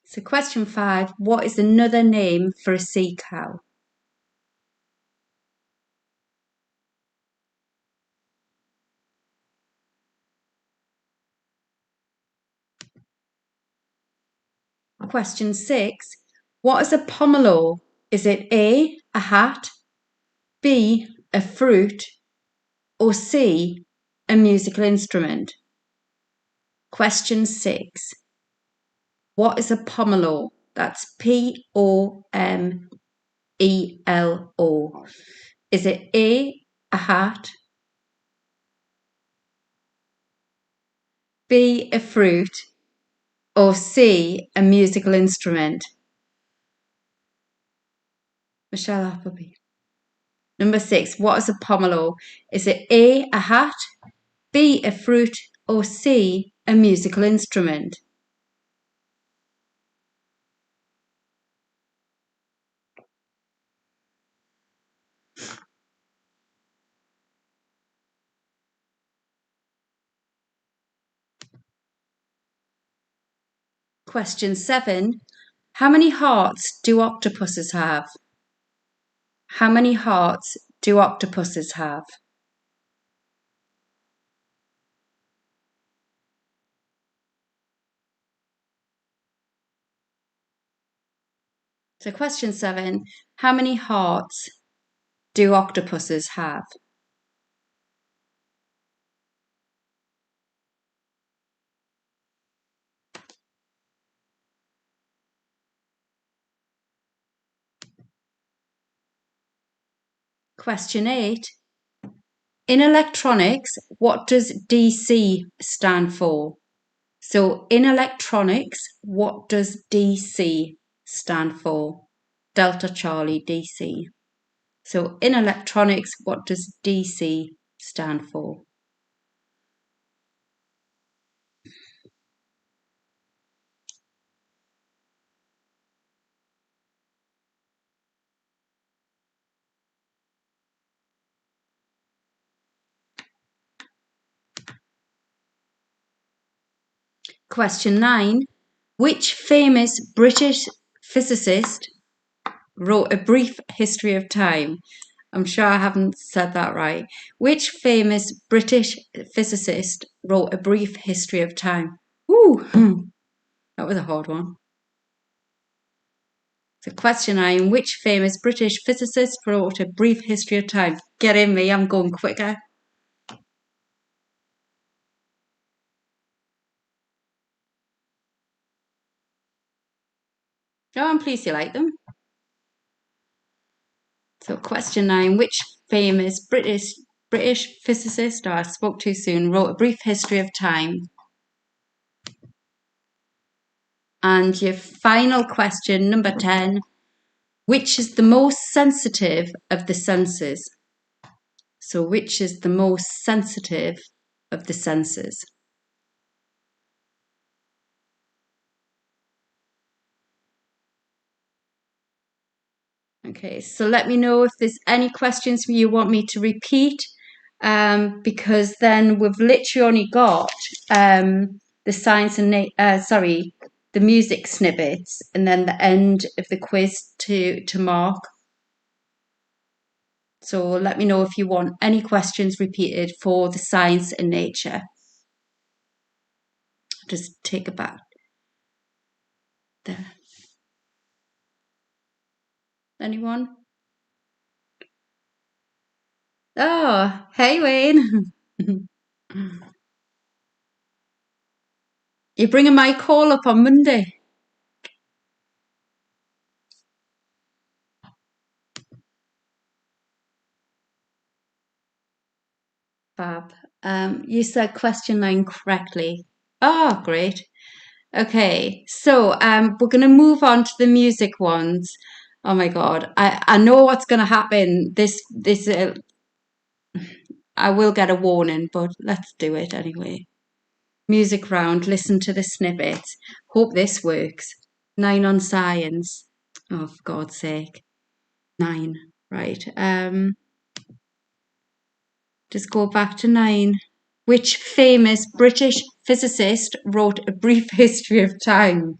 So question 5, what is another name for a sea cow? Question 6, what is a pomelo? Is it A, a hat, B, a fruit, or C, a musical instrument? Question 6. What is a pomelo? That's Pomelo. Is it a hat, B, a fruit, or C, a musical instrument? Michelle Appleby. Number 6, what is a pomelo? Is it a hat, B, a fruit, or C, a musical instrument? Question 7. How many hearts do octopuses have? How many hearts do octopuses have? So question 7, how many hearts do octopuses have? Question 8, in electronics, what does DC stand for? So in electronics, what does DC stand for? Delta Charlie DC. So in electronics, what does DC stand for? Question 9. Which famous British physicist wrote A Brief History of Time? I'm sure I haven't said that right. Which famous British physicist wrote A Brief History of Time? Ooh, that was a hard one. So question 9. Which famous British physicist wrote A Brief History of Time? Get in me, I'm going quicker. Oh, I'm pleased you like them. So question 9. Which famous British physicist, I spoke too soon, wrote A Brief History of Time? And your final question, number 10. Which is the most sensitive of the senses? So which is the most sensitive of the senses? Okay, so let me know if there's any questions you want me to repeat, because then we've literally only got the science and the music snippets, and then the end of the quiz to mark. So let me know if you want any questions repeated for the science and nature. Just take it back there. Anyone? Oh, hey Wayne. You're bringing my call up on Monday. Fab. You said question 9 correctly. Oh, great. Okay, so we're going to move on to the music ones. Oh my God, I know what's going to happen. This I will get a warning, but let's do it anyway. Music round. Listen to the snippets. Hope this works. 9 on science. Oh, for God's sake. 9. Right. Just go back to 9. Which famous British physicist wrote A Brief History of Time?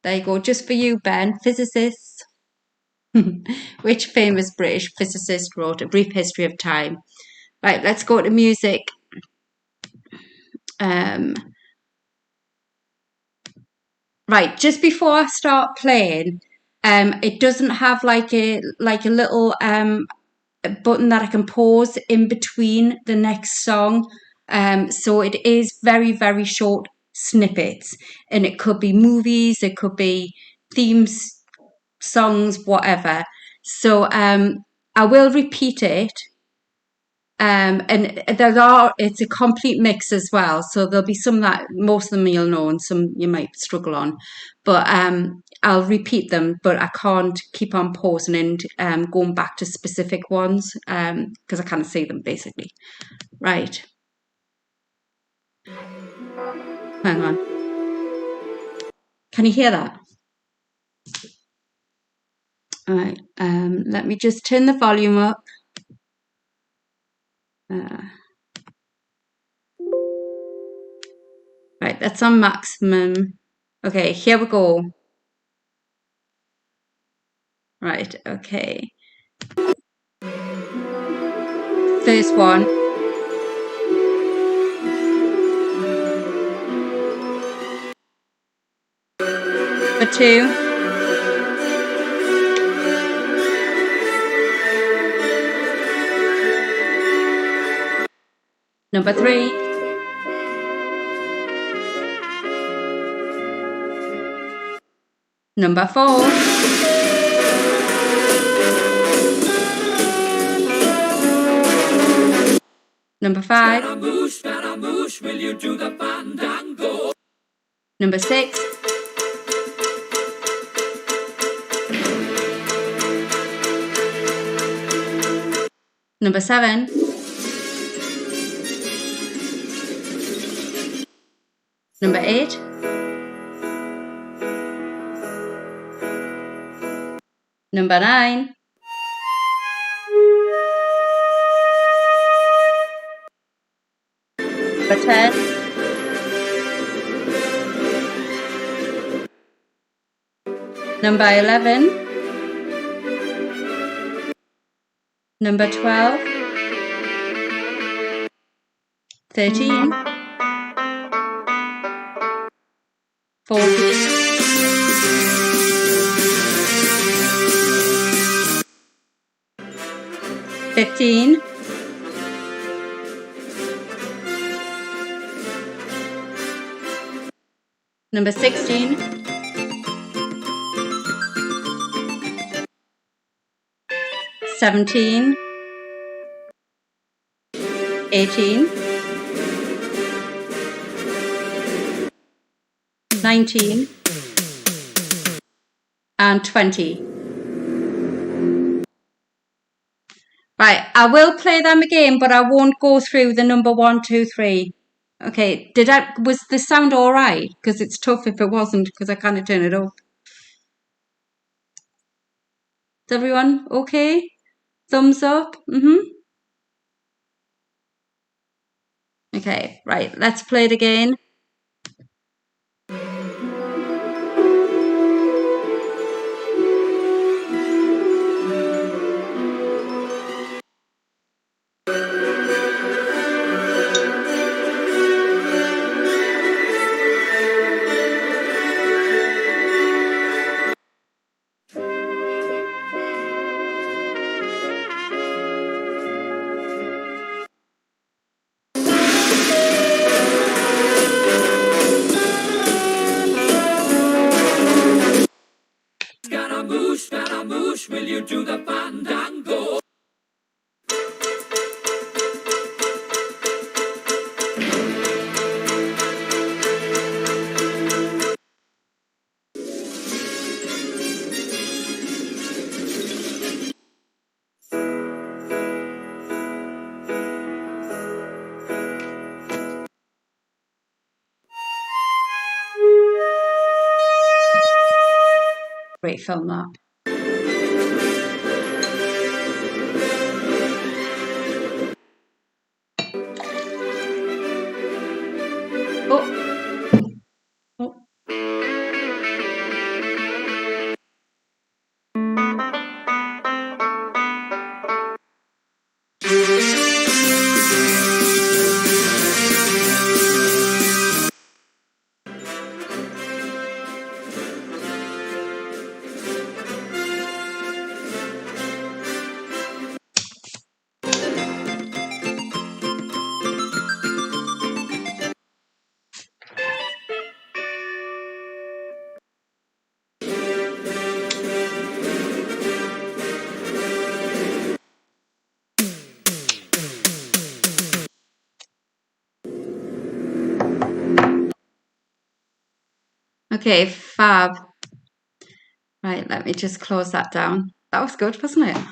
There you go, just for you, Ben. Physicists. Which famous British physicist wrote A Brief History of Time? Right, let's go to music. Right, just before I start playing, it doesn't have like a little button that I can pause in between the next song. So it is very, very short snippets, and it could be movies, it could be themes, songs, whatever. So I will repeat it. And it's a complete mix as well. So there'll be some that most of them you'll know and some you might struggle on. But I'll repeat them, but I can't keep on pausing and going back to specific ones because I can't see them basically. Right. Hang on. Can you hear that? All right. Let me just turn the volume up. Right, that's on maximum. Okay, here we go. Right, okay. First one. Number 2. Number 3. Number 4. Number 5. Scaramouche, will you do the fandango? Number 6. Number 7. Number 8. Number 9. Number 10. Number 11. Number 12. 13. 14. 15. 16. 17. 18. 19. And 20. Right, I will play them again, but I won't go through the number 1, 2, 3. Okay, was the sound all right? Because it's tough if it wasn't, because I kind of turn it up. Is everyone okay? Thumbs up? Okay, right, let's play it again. Scaramouche, Scaramouche, will you do the fandango? Great film, that. Oh. Okay, fab. Right, let me just close that down. That was good, wasn't it?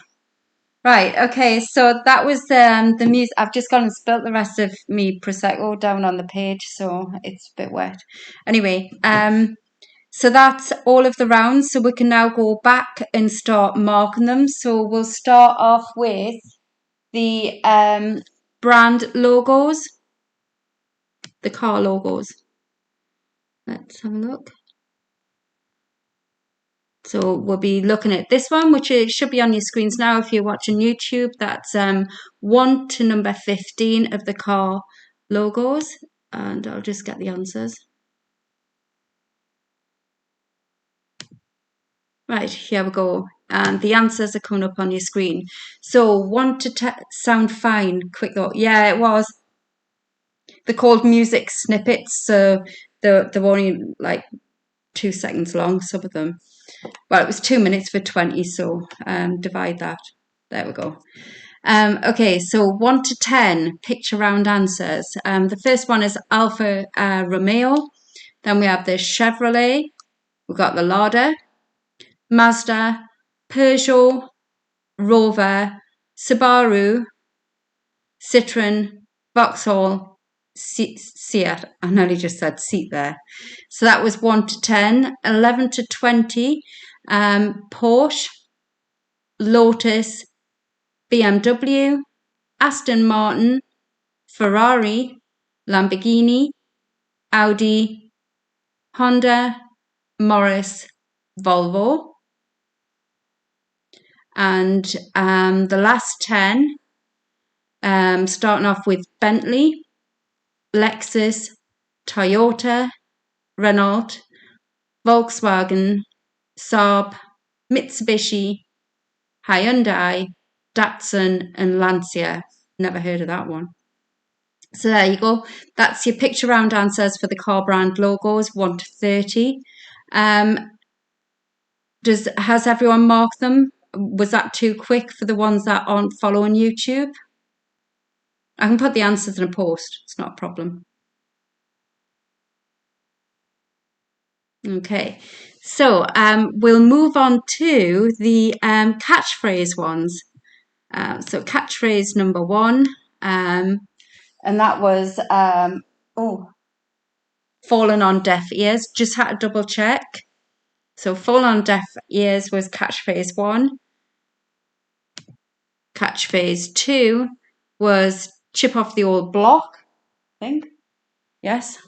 Right, okay, so that was the music. I've just gone and spilt the rest of me Prosecco down on the page, so it's a bit wet. Anyway, so that's all of the rounds. So we can now go back and start marking them. So we'll start off with the brand logos, the car logos. Let's have a look. So we'll be looking at this one, which should be on your screens now if you're watching YouTube. That's 1 to number 15 of the car logos. And I'll just get the answers. Right, here we go. And the answers are coming up on your screen. So 1 to sound fine, quick thought. Yeah, it was. They're called music snippets. So they're only like 2 seconds long, some of them. Well, it was 2 minutes for 20, so divide that. There we go. Okay, so 1 to 10, picture round answers. The first one is Alfa Romeo. Then we have the Chevrolet. We've got the Lada, Mazda, Peugeot, Rover, Subaru, Citroen, Vauxhall, Seat. I nearly just said seat there. So that was 1 to 10. 11 to 20, Porsche, Lotus, BMW, Aston Martin, Ferrari, Lamborghini, Audi, Honda, Morris, Volvo. And the last 10, starting off with Bentley, Lexus, Toyota, Renault, Volkswagen, Saab, Mitsubishi, Hyundai, Datsun, and Lancia. Never heard of that one. So there you go. That's your picture round answers for the car brand logos, 1 to 30. Has everyone marked them? Was that too quick for the ones that aren't following YouTube? I can put the answers in a post. It's not a problem. Okay, so we'll move on to the catchphrase ones. So catchphrase number 1, and that was fallen on deaf ears. Just had to double check. So fallen on deaf ears was catchphrase 1. Catchphrase 2 was chip off the old block, I think. Yes.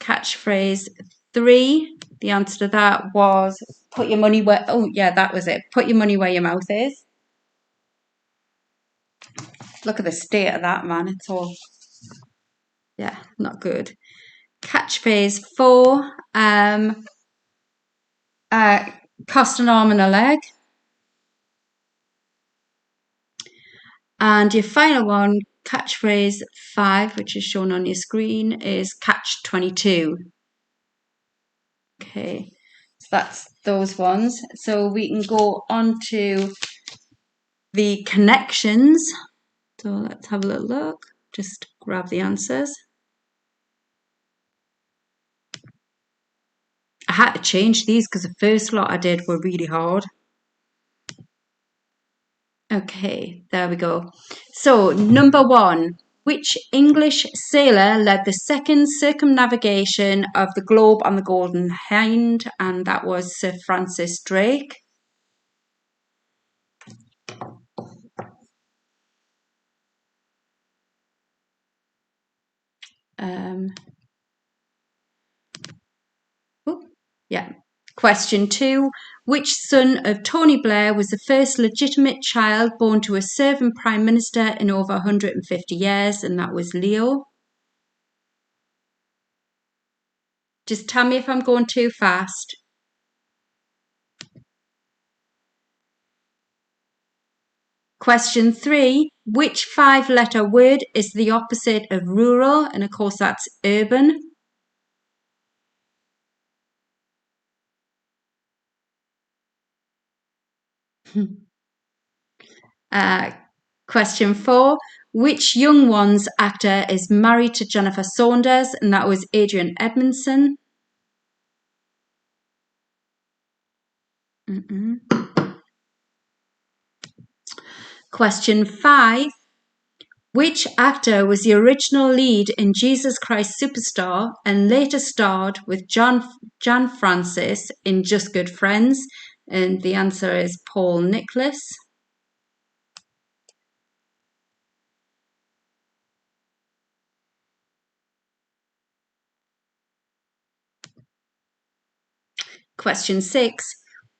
Catchphrase 3, the answer to that was put your money where, oh yeah, that was it. Put your money where your mouth is. Look at the state of that, man. It's all, yeah, not good. Catchphrase 4, cost an arm and a leg. And your final one, catchphrase 5, which is shown on your screen, is catch 22. Okay, so that's those ones. So we can go on to the connections. So let's have a little look. Just grab the answers. I had to change these because the first lot I did were really hard. Okay, there we go. So number 1, which English sailor led the second circumnavigation of the globe on the Golden Hind? And that was Sir Francis Drake. Yeah. Question 2. Which son of Tony Blair was the first legitimate child born to a serving Prime Minister in over 150 years? And that was Leo. Just tell me if I'm going too fast. Question 3. Which 5-letter word is the opposite of rural? And of course, that's urban. Question 4. Which Young Ones actor is married to Jennifer Saunders? And that was Adrian Edmondson. Question 5. Which actor was the original lead in Jesus Christ Superstar and later starred with Jan Francis in Just Good Friends? And the answer is Paul Nicholas. Question 6.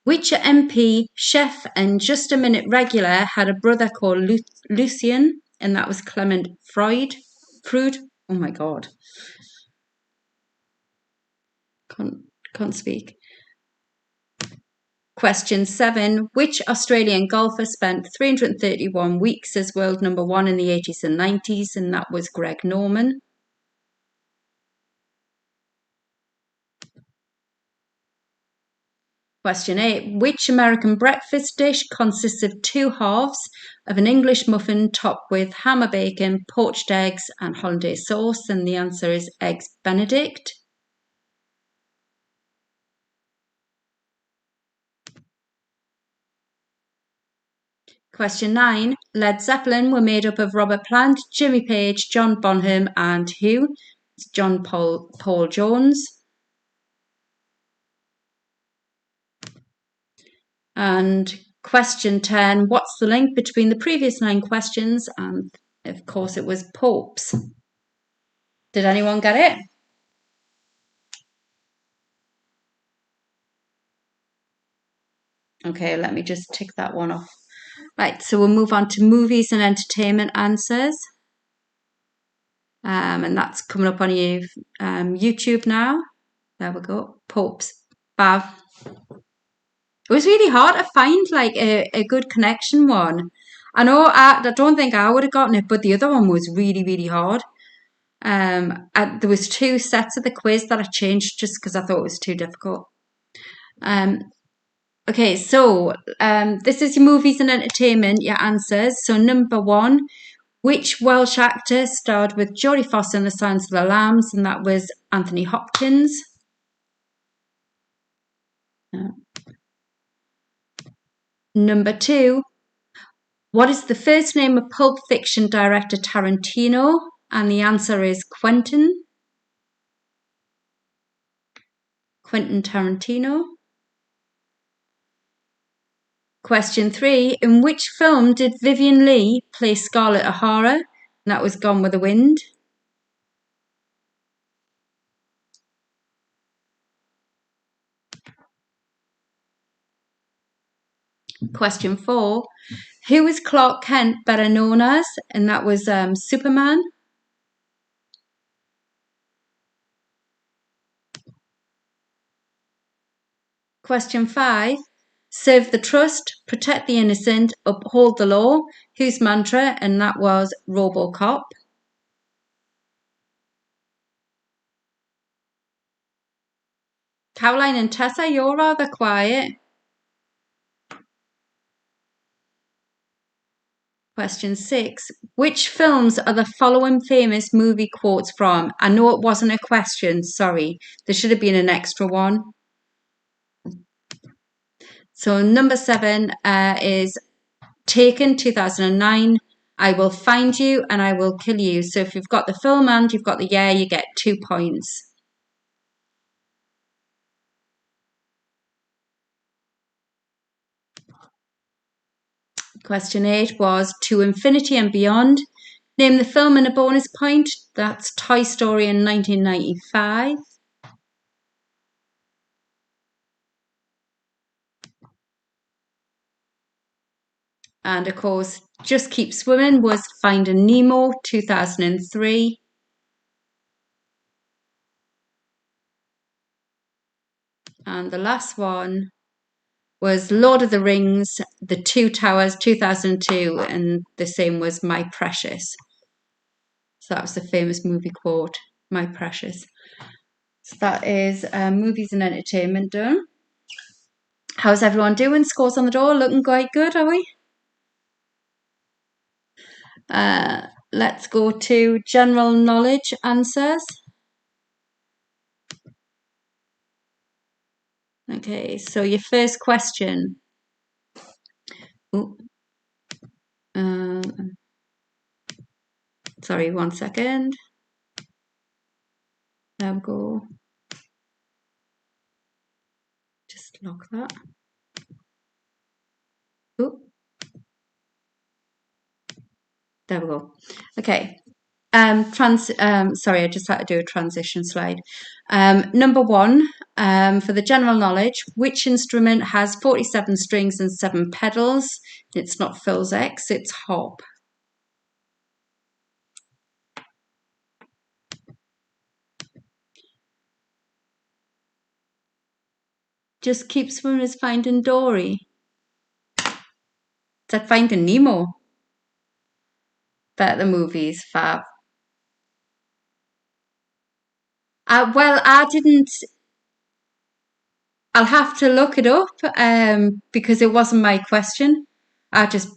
Which MP, chef and Just a Minute regular had a brother called Lucien? And that was Clement Freud. Oh my God. Can't speak. Question 7. Which Australian golfer spent 331 weeks as world number 1 in the 80s and 90s? And that was Greg Norman. Question 8. Which American breakfast dish consists of 2 halves of an English muffin topped with ham or bacon, poached eggs, and hollandaise sauce? And the answer is Eggs Benedict. Question 9. Led Zeppelin were made up of Robert Plant, Jimmy Page, John Bonham, and who? It's John Paul Jones. And question 10. What's the link between the previous 9 questions? And of course, it was popes. Did anyone get it? Okay, let me just tick that one off. Right, so we'll move on to movies and entertainment answers. And that's coming up on your YouTube now. There we go. Popes. Bav. It was really hard to find like a good connection one. I know I don't think I would have gotten it, but the other one was really, really hard. There was 2 sets of the quiz that I changed just because I thought it was too difficult. Okay, so this is your movies and entertainment, your answers. So number 1, which Welsh actor starred with Jodie Foster in The Silence of the Lambs? And that was Anthony Hopkins. Number 2, what is the first name of Pulp Fiction director Tarantino? And the answer is Quentin Tarantino. Question 3, in which film did Vivien Leigh play Scarlett O'Hara? And that was Gone with the Wind. Question 4, who is Clark Kent better known as? And that was Superman. Question 5, serve the trust, protect the innocent, uphold the law. Whose mantra? And that was RoboCop. Caroline and Tessa, you're rather quiet. Question 6. Which films are the following famous movie quotes from? I know it wasn't a question, sorry. There should have been an extra one. So number 7 is Taken, 2009. I will find you and I will kill you. So if you've got the film and you've got the year, you get 2 points. Question 8 was To Infinity and Beyond. Name the film and a bonus point. That's Toy Story in 1995. And of course, Just Keep Swimming was Finding Nemo, 2003. And the last one was Lord of the Rings, The Two Towers, 2002. And the same was My Precious. So that was the famous movie quote, My Precious. So that is movies and entertainment done. How's everyone doing? Scores on the door, looking quite good, are we? Let's go to general knowledge answers. Okay, so your first question. Sorry, 1 second. There we go. Just lock that. Oh, there we go. Okay. Sorry, I just had to do a transition slide. Number 1, for the general knowledge, which instrument has 47 strings and 7 pedals? It's not Phil's X, it's Hop. Just keep swimming is Finding Dory. Is that Finding Nemo? But the movie's fab. Well, I didn't. I'll have to look it up because it wasn't my question. I just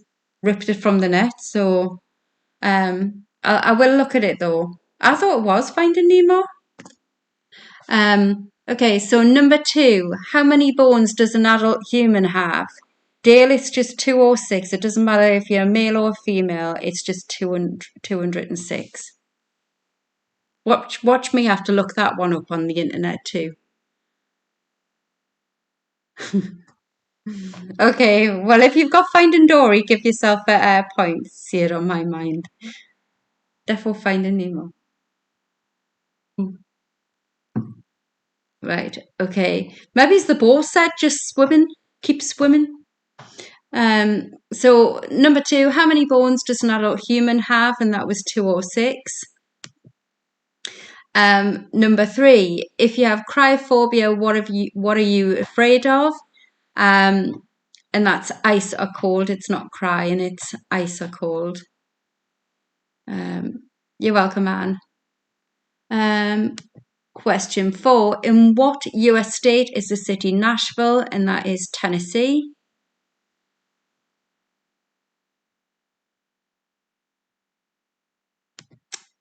ripped it from the net. So I will look at it though. I thought it was Finding Nemo. Okay, so number 2. How many bones does an adult human have? Dale, it's just 206. It doesn't matter if you're a male or female. It's just 206. Watch me have to look that one up on the internet too. Okay, well, if you've got Finding Dory, give yourself a point. See it on my mind. Defo Finding Nemo. Right, okay. Maybe it's the bow set, just swimming, keep swimming. So number 2, how many bones does an adult human have? And that was 206. Number 3, if you have cryophobia, what are you afraid of? And that's ice or cold. It's not crying, it's ice or cold. You're welcome, Anne. Question 4, in what US state is the city Nashville? And that is Tennessee.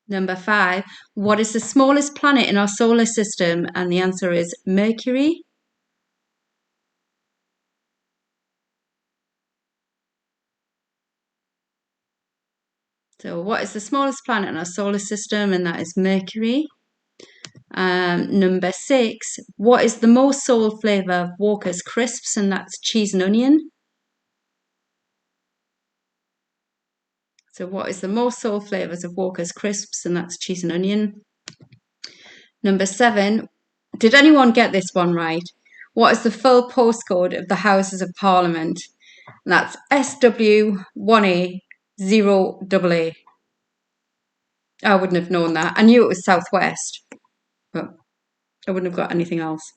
Number 5, what is the smallest planet in our solar system? And the answer is Mercury. So what is the smallest planet in our solar system? And that is Mercury. Number 6, what is the most sold flavour of Walker's crisps? And that's cheese and onion. So what is the most sold flavours of Walker's crisps? And that's cheese and onion. Number 7, did anyone get this one right? What is the full postcode of the Houses of Parliament? And that's SW1A0AA. I wouldn't have known that. I knew it was Southwest, but I wouldn't have got anything else.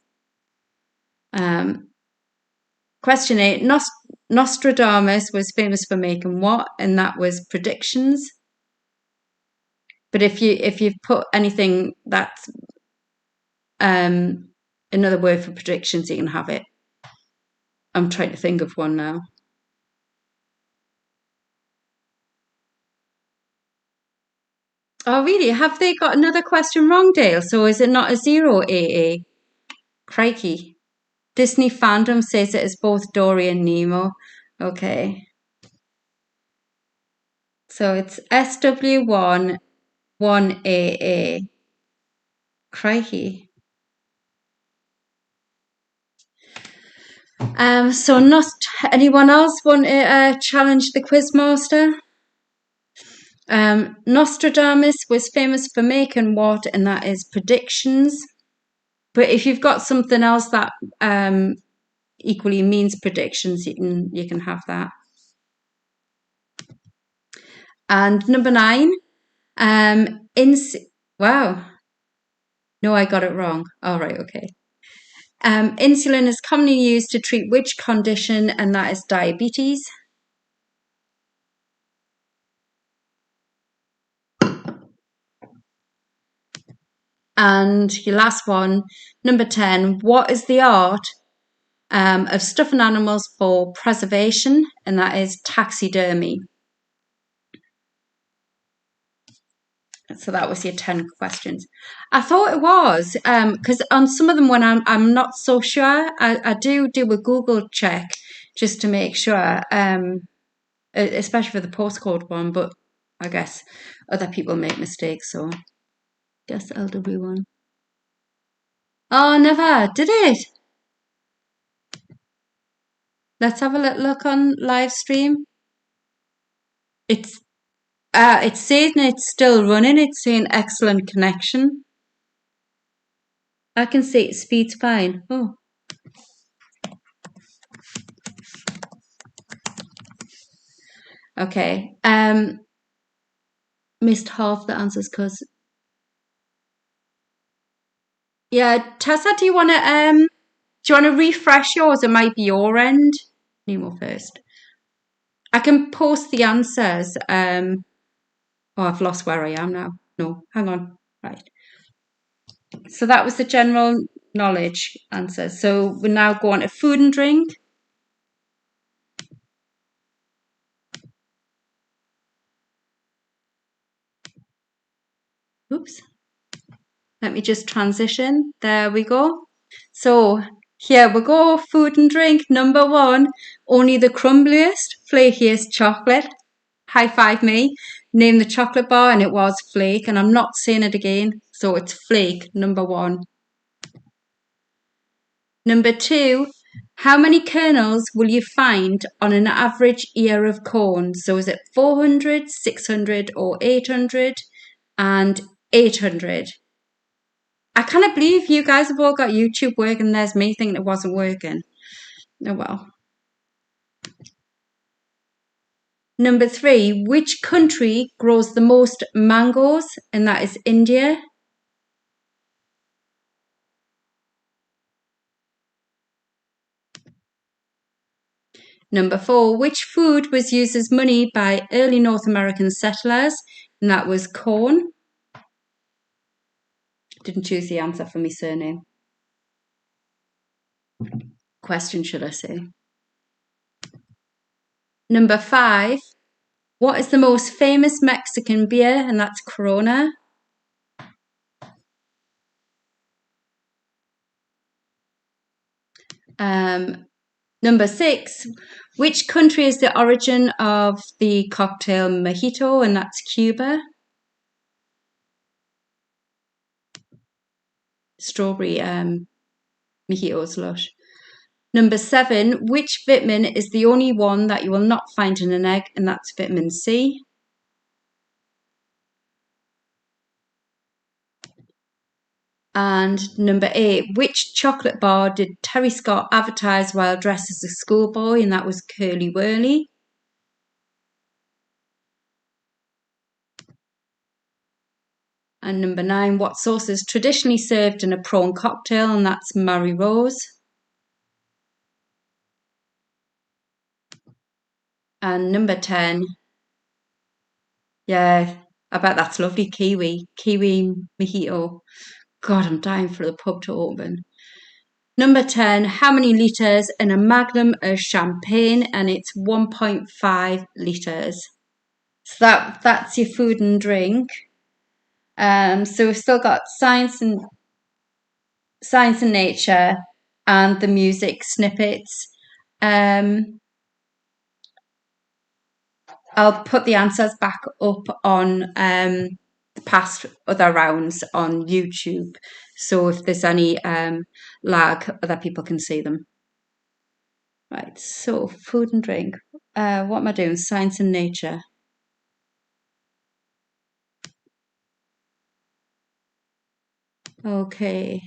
Question 8, Nostradamus was famous for making what? And that was predictions. But if you've put anything that's another word for predictions, you can have it. I'm trying to think of one now. Oh, really? Have they got another question wrong, Dale? So is it not a 0AA? Crikey. Disney fandom says it is both Dory and Nemo. Okay. So it's SW1 1AA. Crikey. So not anyone else want to challenge the quizmaster? Nostradamus was famous for making what? And that is predictions. But if you've got something else that equally means predictions, you can have that. And number 9, wow. No, I got it wrong. All right, okay. Insulin is commonly used to treat which condition? And that is diabetes. And your last one, number 10, what is the art of stuffing animals for preservation? And that is taxidermy. So that was your 10 questions. I thought it was, because on some of them when I'm not so sure, I do a Google check just to make sure, especially for the postcode one, but I guess other people make mistakes, so guess LW1. Oh, never did it. Let's have a little look on live stream. It's saying it's still running. It's saying excellent connection. I can see it speed's fine. Oh. Okay. Missed half the answers because yeah, Tessa, do you wanna refresh yours? It might be your end. Nemo first. I can post the answers. Oh, I've lost where I am now. No, hang on. Right. So that was the general knowledge answer. So we now go on to food and drink. Oops. Let me just transition. There we go. So here we go. Food and drink. Number 1, only the crumbliest, flakiest chocolate. High five me. Name the chocolate bar, and it was Flake. And I'm not saying it again. So it's Flake, number 1. Number 2, how many kernels will you find on an average ear of corn? So is it 400, 600, or 800? And 800. I can't believe you guys have all got YouTube working. There's me thinking it wasn't working. Oh well. Number 3, which country grows the most mangoes? And that is India. Number 4, which food was used as money by early North American settlers? And that was corn. Didn't choose the answer for my surname. Question, should I say. Number 5, what is the most famous Mexican beer? And that's Corona. Number 6, which country is the origin of the cocktail mojito? And that's Cuba. Strawberry mojitos, lush. Number 7, which vitamin is the only one that you will not find in an egg? And that's vitamin C. And number 8, which chocolate bar did Terry Scott advertise while dressed as a schoolboy? And that was Curly Wurly. And number 9, what sauce is traditionally served in a prawn cocktail? And that's Mary Rose. And number 10, yeah, I bet that's lovely, kiwi mojito. God, I'm dying for the pub to open. Number 10, how many litres in a magnum of champagne? And it's 1.5 litres. So that's your food and drink. So we've still got science and nature and the music snippets. I'll put the answers back up on the past other rounds on YouTube. So if there's any lag, other people can see them. Right, so food and drink. What am I doing? Science and nature. Okay.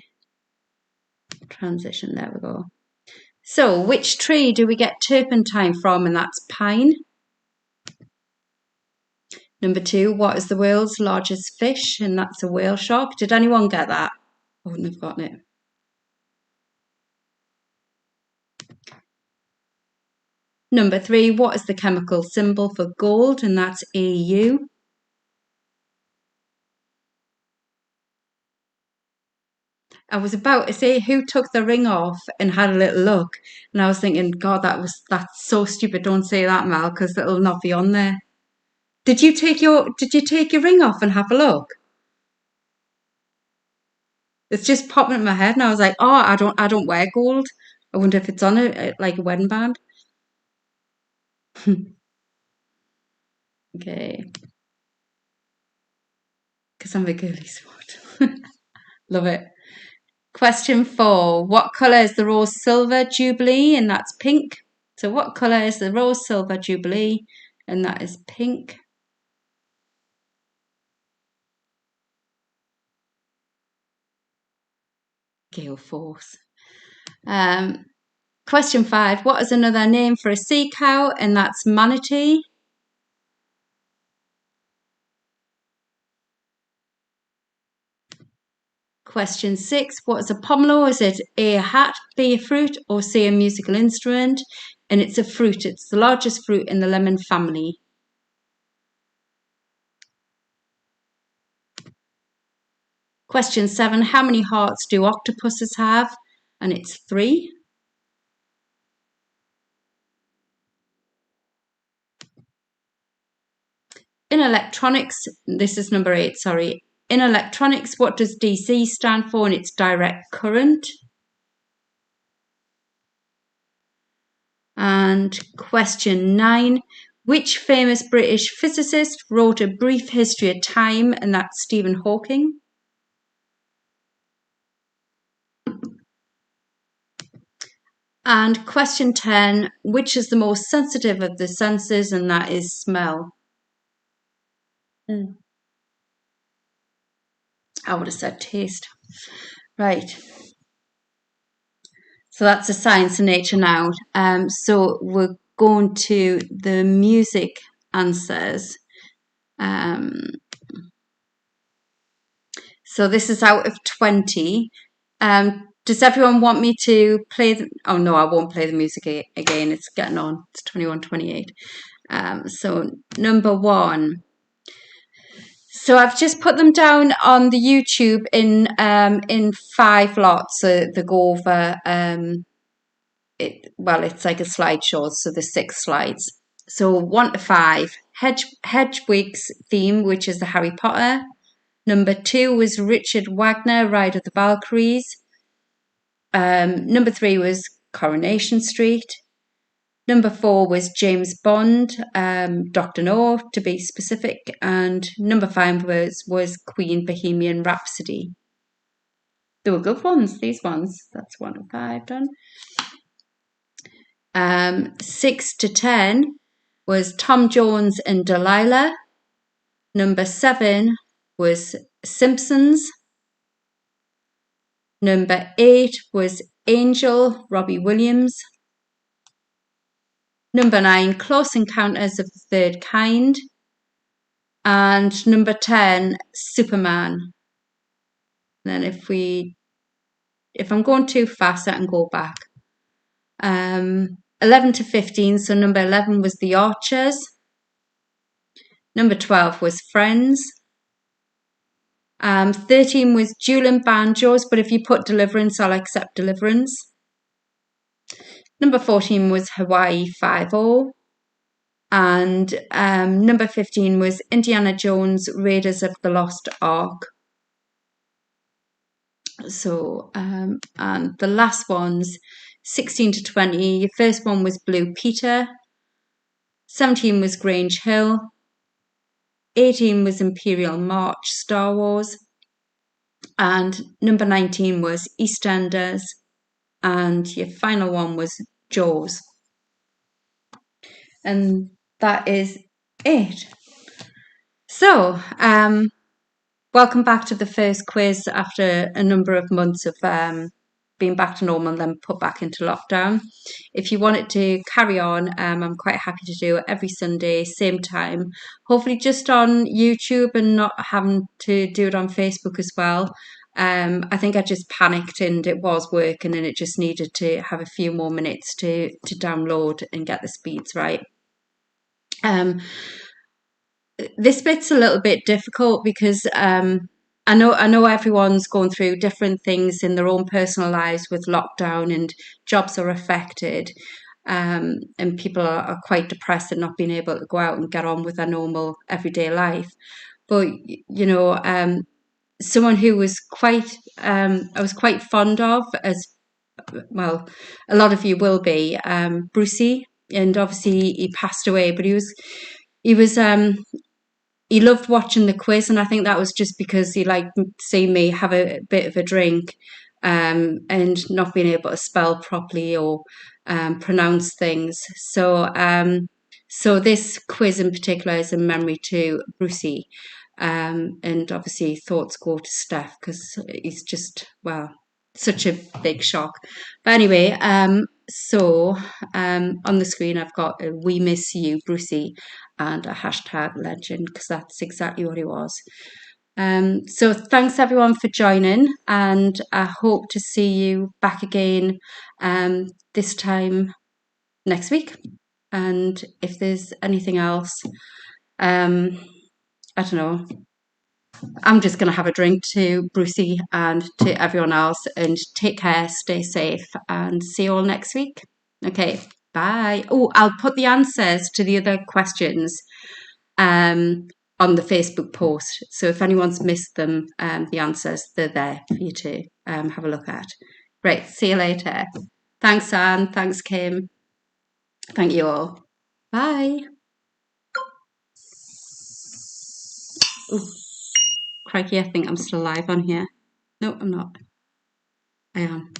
Transition, there we go. So which tree do we get turpentine from? And that's pine. Number 2, what is the world's largest fish? And that's a whale shark. Did anyone get that? I wouldn't have gotten it. Number 3, what is the chemical symbol for gold? And that's AU. I was about to say who took the ring off and had a little look. And I was thinking, God, that's so stupid. Don't say that, Mal, because it'll not be on there. Did you take your ring off and have a look? It's just popping in my head, and I was like, oh, I don't wear gold. I wonder if it's on like a wedding band. Okay, because I'm a girly sport. Love it. Question 4. What colour is the rose silver jubilee? And that's pink. So what colour is the rose silver jubilee? And that is pink. Gale force. Question 5. What is another name for a sea cow? And that's manatee. Question 6. What is a pomelo? Is it A, a hat, B, a fruit, or C, a musical instrument? And it's a fruit. It's the largest fruit in the lemon family. Question 7. How many hearts do octopuses have? And it's 3. In electronics, this is number 8, sorry. In electronics, what does DC stand for? And it's direct current. And question 9, which famous British physicist wrote A Brief History of Time? And that's Stephen Hawking. And question 10, which is the most sensitive of the senses? And that is smell. I would have said taste. Right. So that's a science and nature now. So we're going to the music answers. So this is out of 20. Does everyone want me to play? Oh no, I won't play the music again. It's getting on. It's 21:28. So number 1. So I've just put them down on the YouTube in 5 lots. So they go over. It's like a slideshow. So there's 6 slides. So 1 to 5. Hedwig's theme, which is the Harry Potter. Number 2 was Richard Wagner, Ride of the Valkyries. Number 3 was Coronation Street. Number 4 was James Bond, Dr. No, to be specific. And number 5 was Queen Bohemian Rhapsody. They were good ones, these ones. That's 1 and 5 done. 6 to 10 was Tom Jones and Delilah. Number 7 was Simpsons. Number 8 was Angel, Robbie Williams. Number 9, Close Encounters of the Third Kind. And number 10, Superman. Then if I'm going too fast, I can go back. 11 to 15, so number 11 was The Archers. Number 12 was Friends. 13 was Duel and Banjos, but if you put Deliverance, I'll accept Deliverance. Number 14 was Hawaii 5-0. And number 15 was Indiana Jones, Raiders of the Lost Ark. So, and the last ones, 16 to 20, your first one was Blue Peter. 17 was Grange Hill. 18 was Imperial March, Star Wars. And number 19 was EastEnders. And your final one was Jaws. And that is it. So, welcome back to the first quiz after a number of months of being back to normal and then put back into lockdown. If you want it to carry on, I'm quite happy to do it every Sunday, same time. Hopefully just on YouTube and not having to do it on Facebook as well. I think I just panicked and it was working and it just needed to have a few more minutes to download and get the speeds right. This bit's a little bit difficult because I know everyone's going through different things in their own personal lives with lockdown and jobs are affected. and people are quite depressed at not being able to go out and get on with their normal everyday life. But you know, someone who was quite I was quite fond of, as well, a lot of you will be, Brucey, and obviously he passed away, but he was he loved watching the quiz, and I think that was just because he liked seeing me have a bit of a drink, and not being able to spell properly or pronounce things. So this quiz in particular is in memory to Brucey, and obviously thoughts go to Steph because he's just, well, such a big shock. But anyway, on the screen I've got a "We miss you, Brucey," and a hashtag legend, because that's exactly what it was. So thanks everyone for joining, and I hope to see you back again this time next week. And if there's anything else, I don't know, I'm just going to have a drink to Brucey and to everyone else, and take care, stay safe, and see you all next week. Okay, bye. Oh, I'll put the answers to the other questions on the Facebook post. So if anyone's missed them, the answers, they're there for you to have a look at. Great, see you later. Thanks, Anne. Thanks, Kim. Thank you all. Bye. Oh, crikey, I think I'm still live on here. No, I'm not. I am.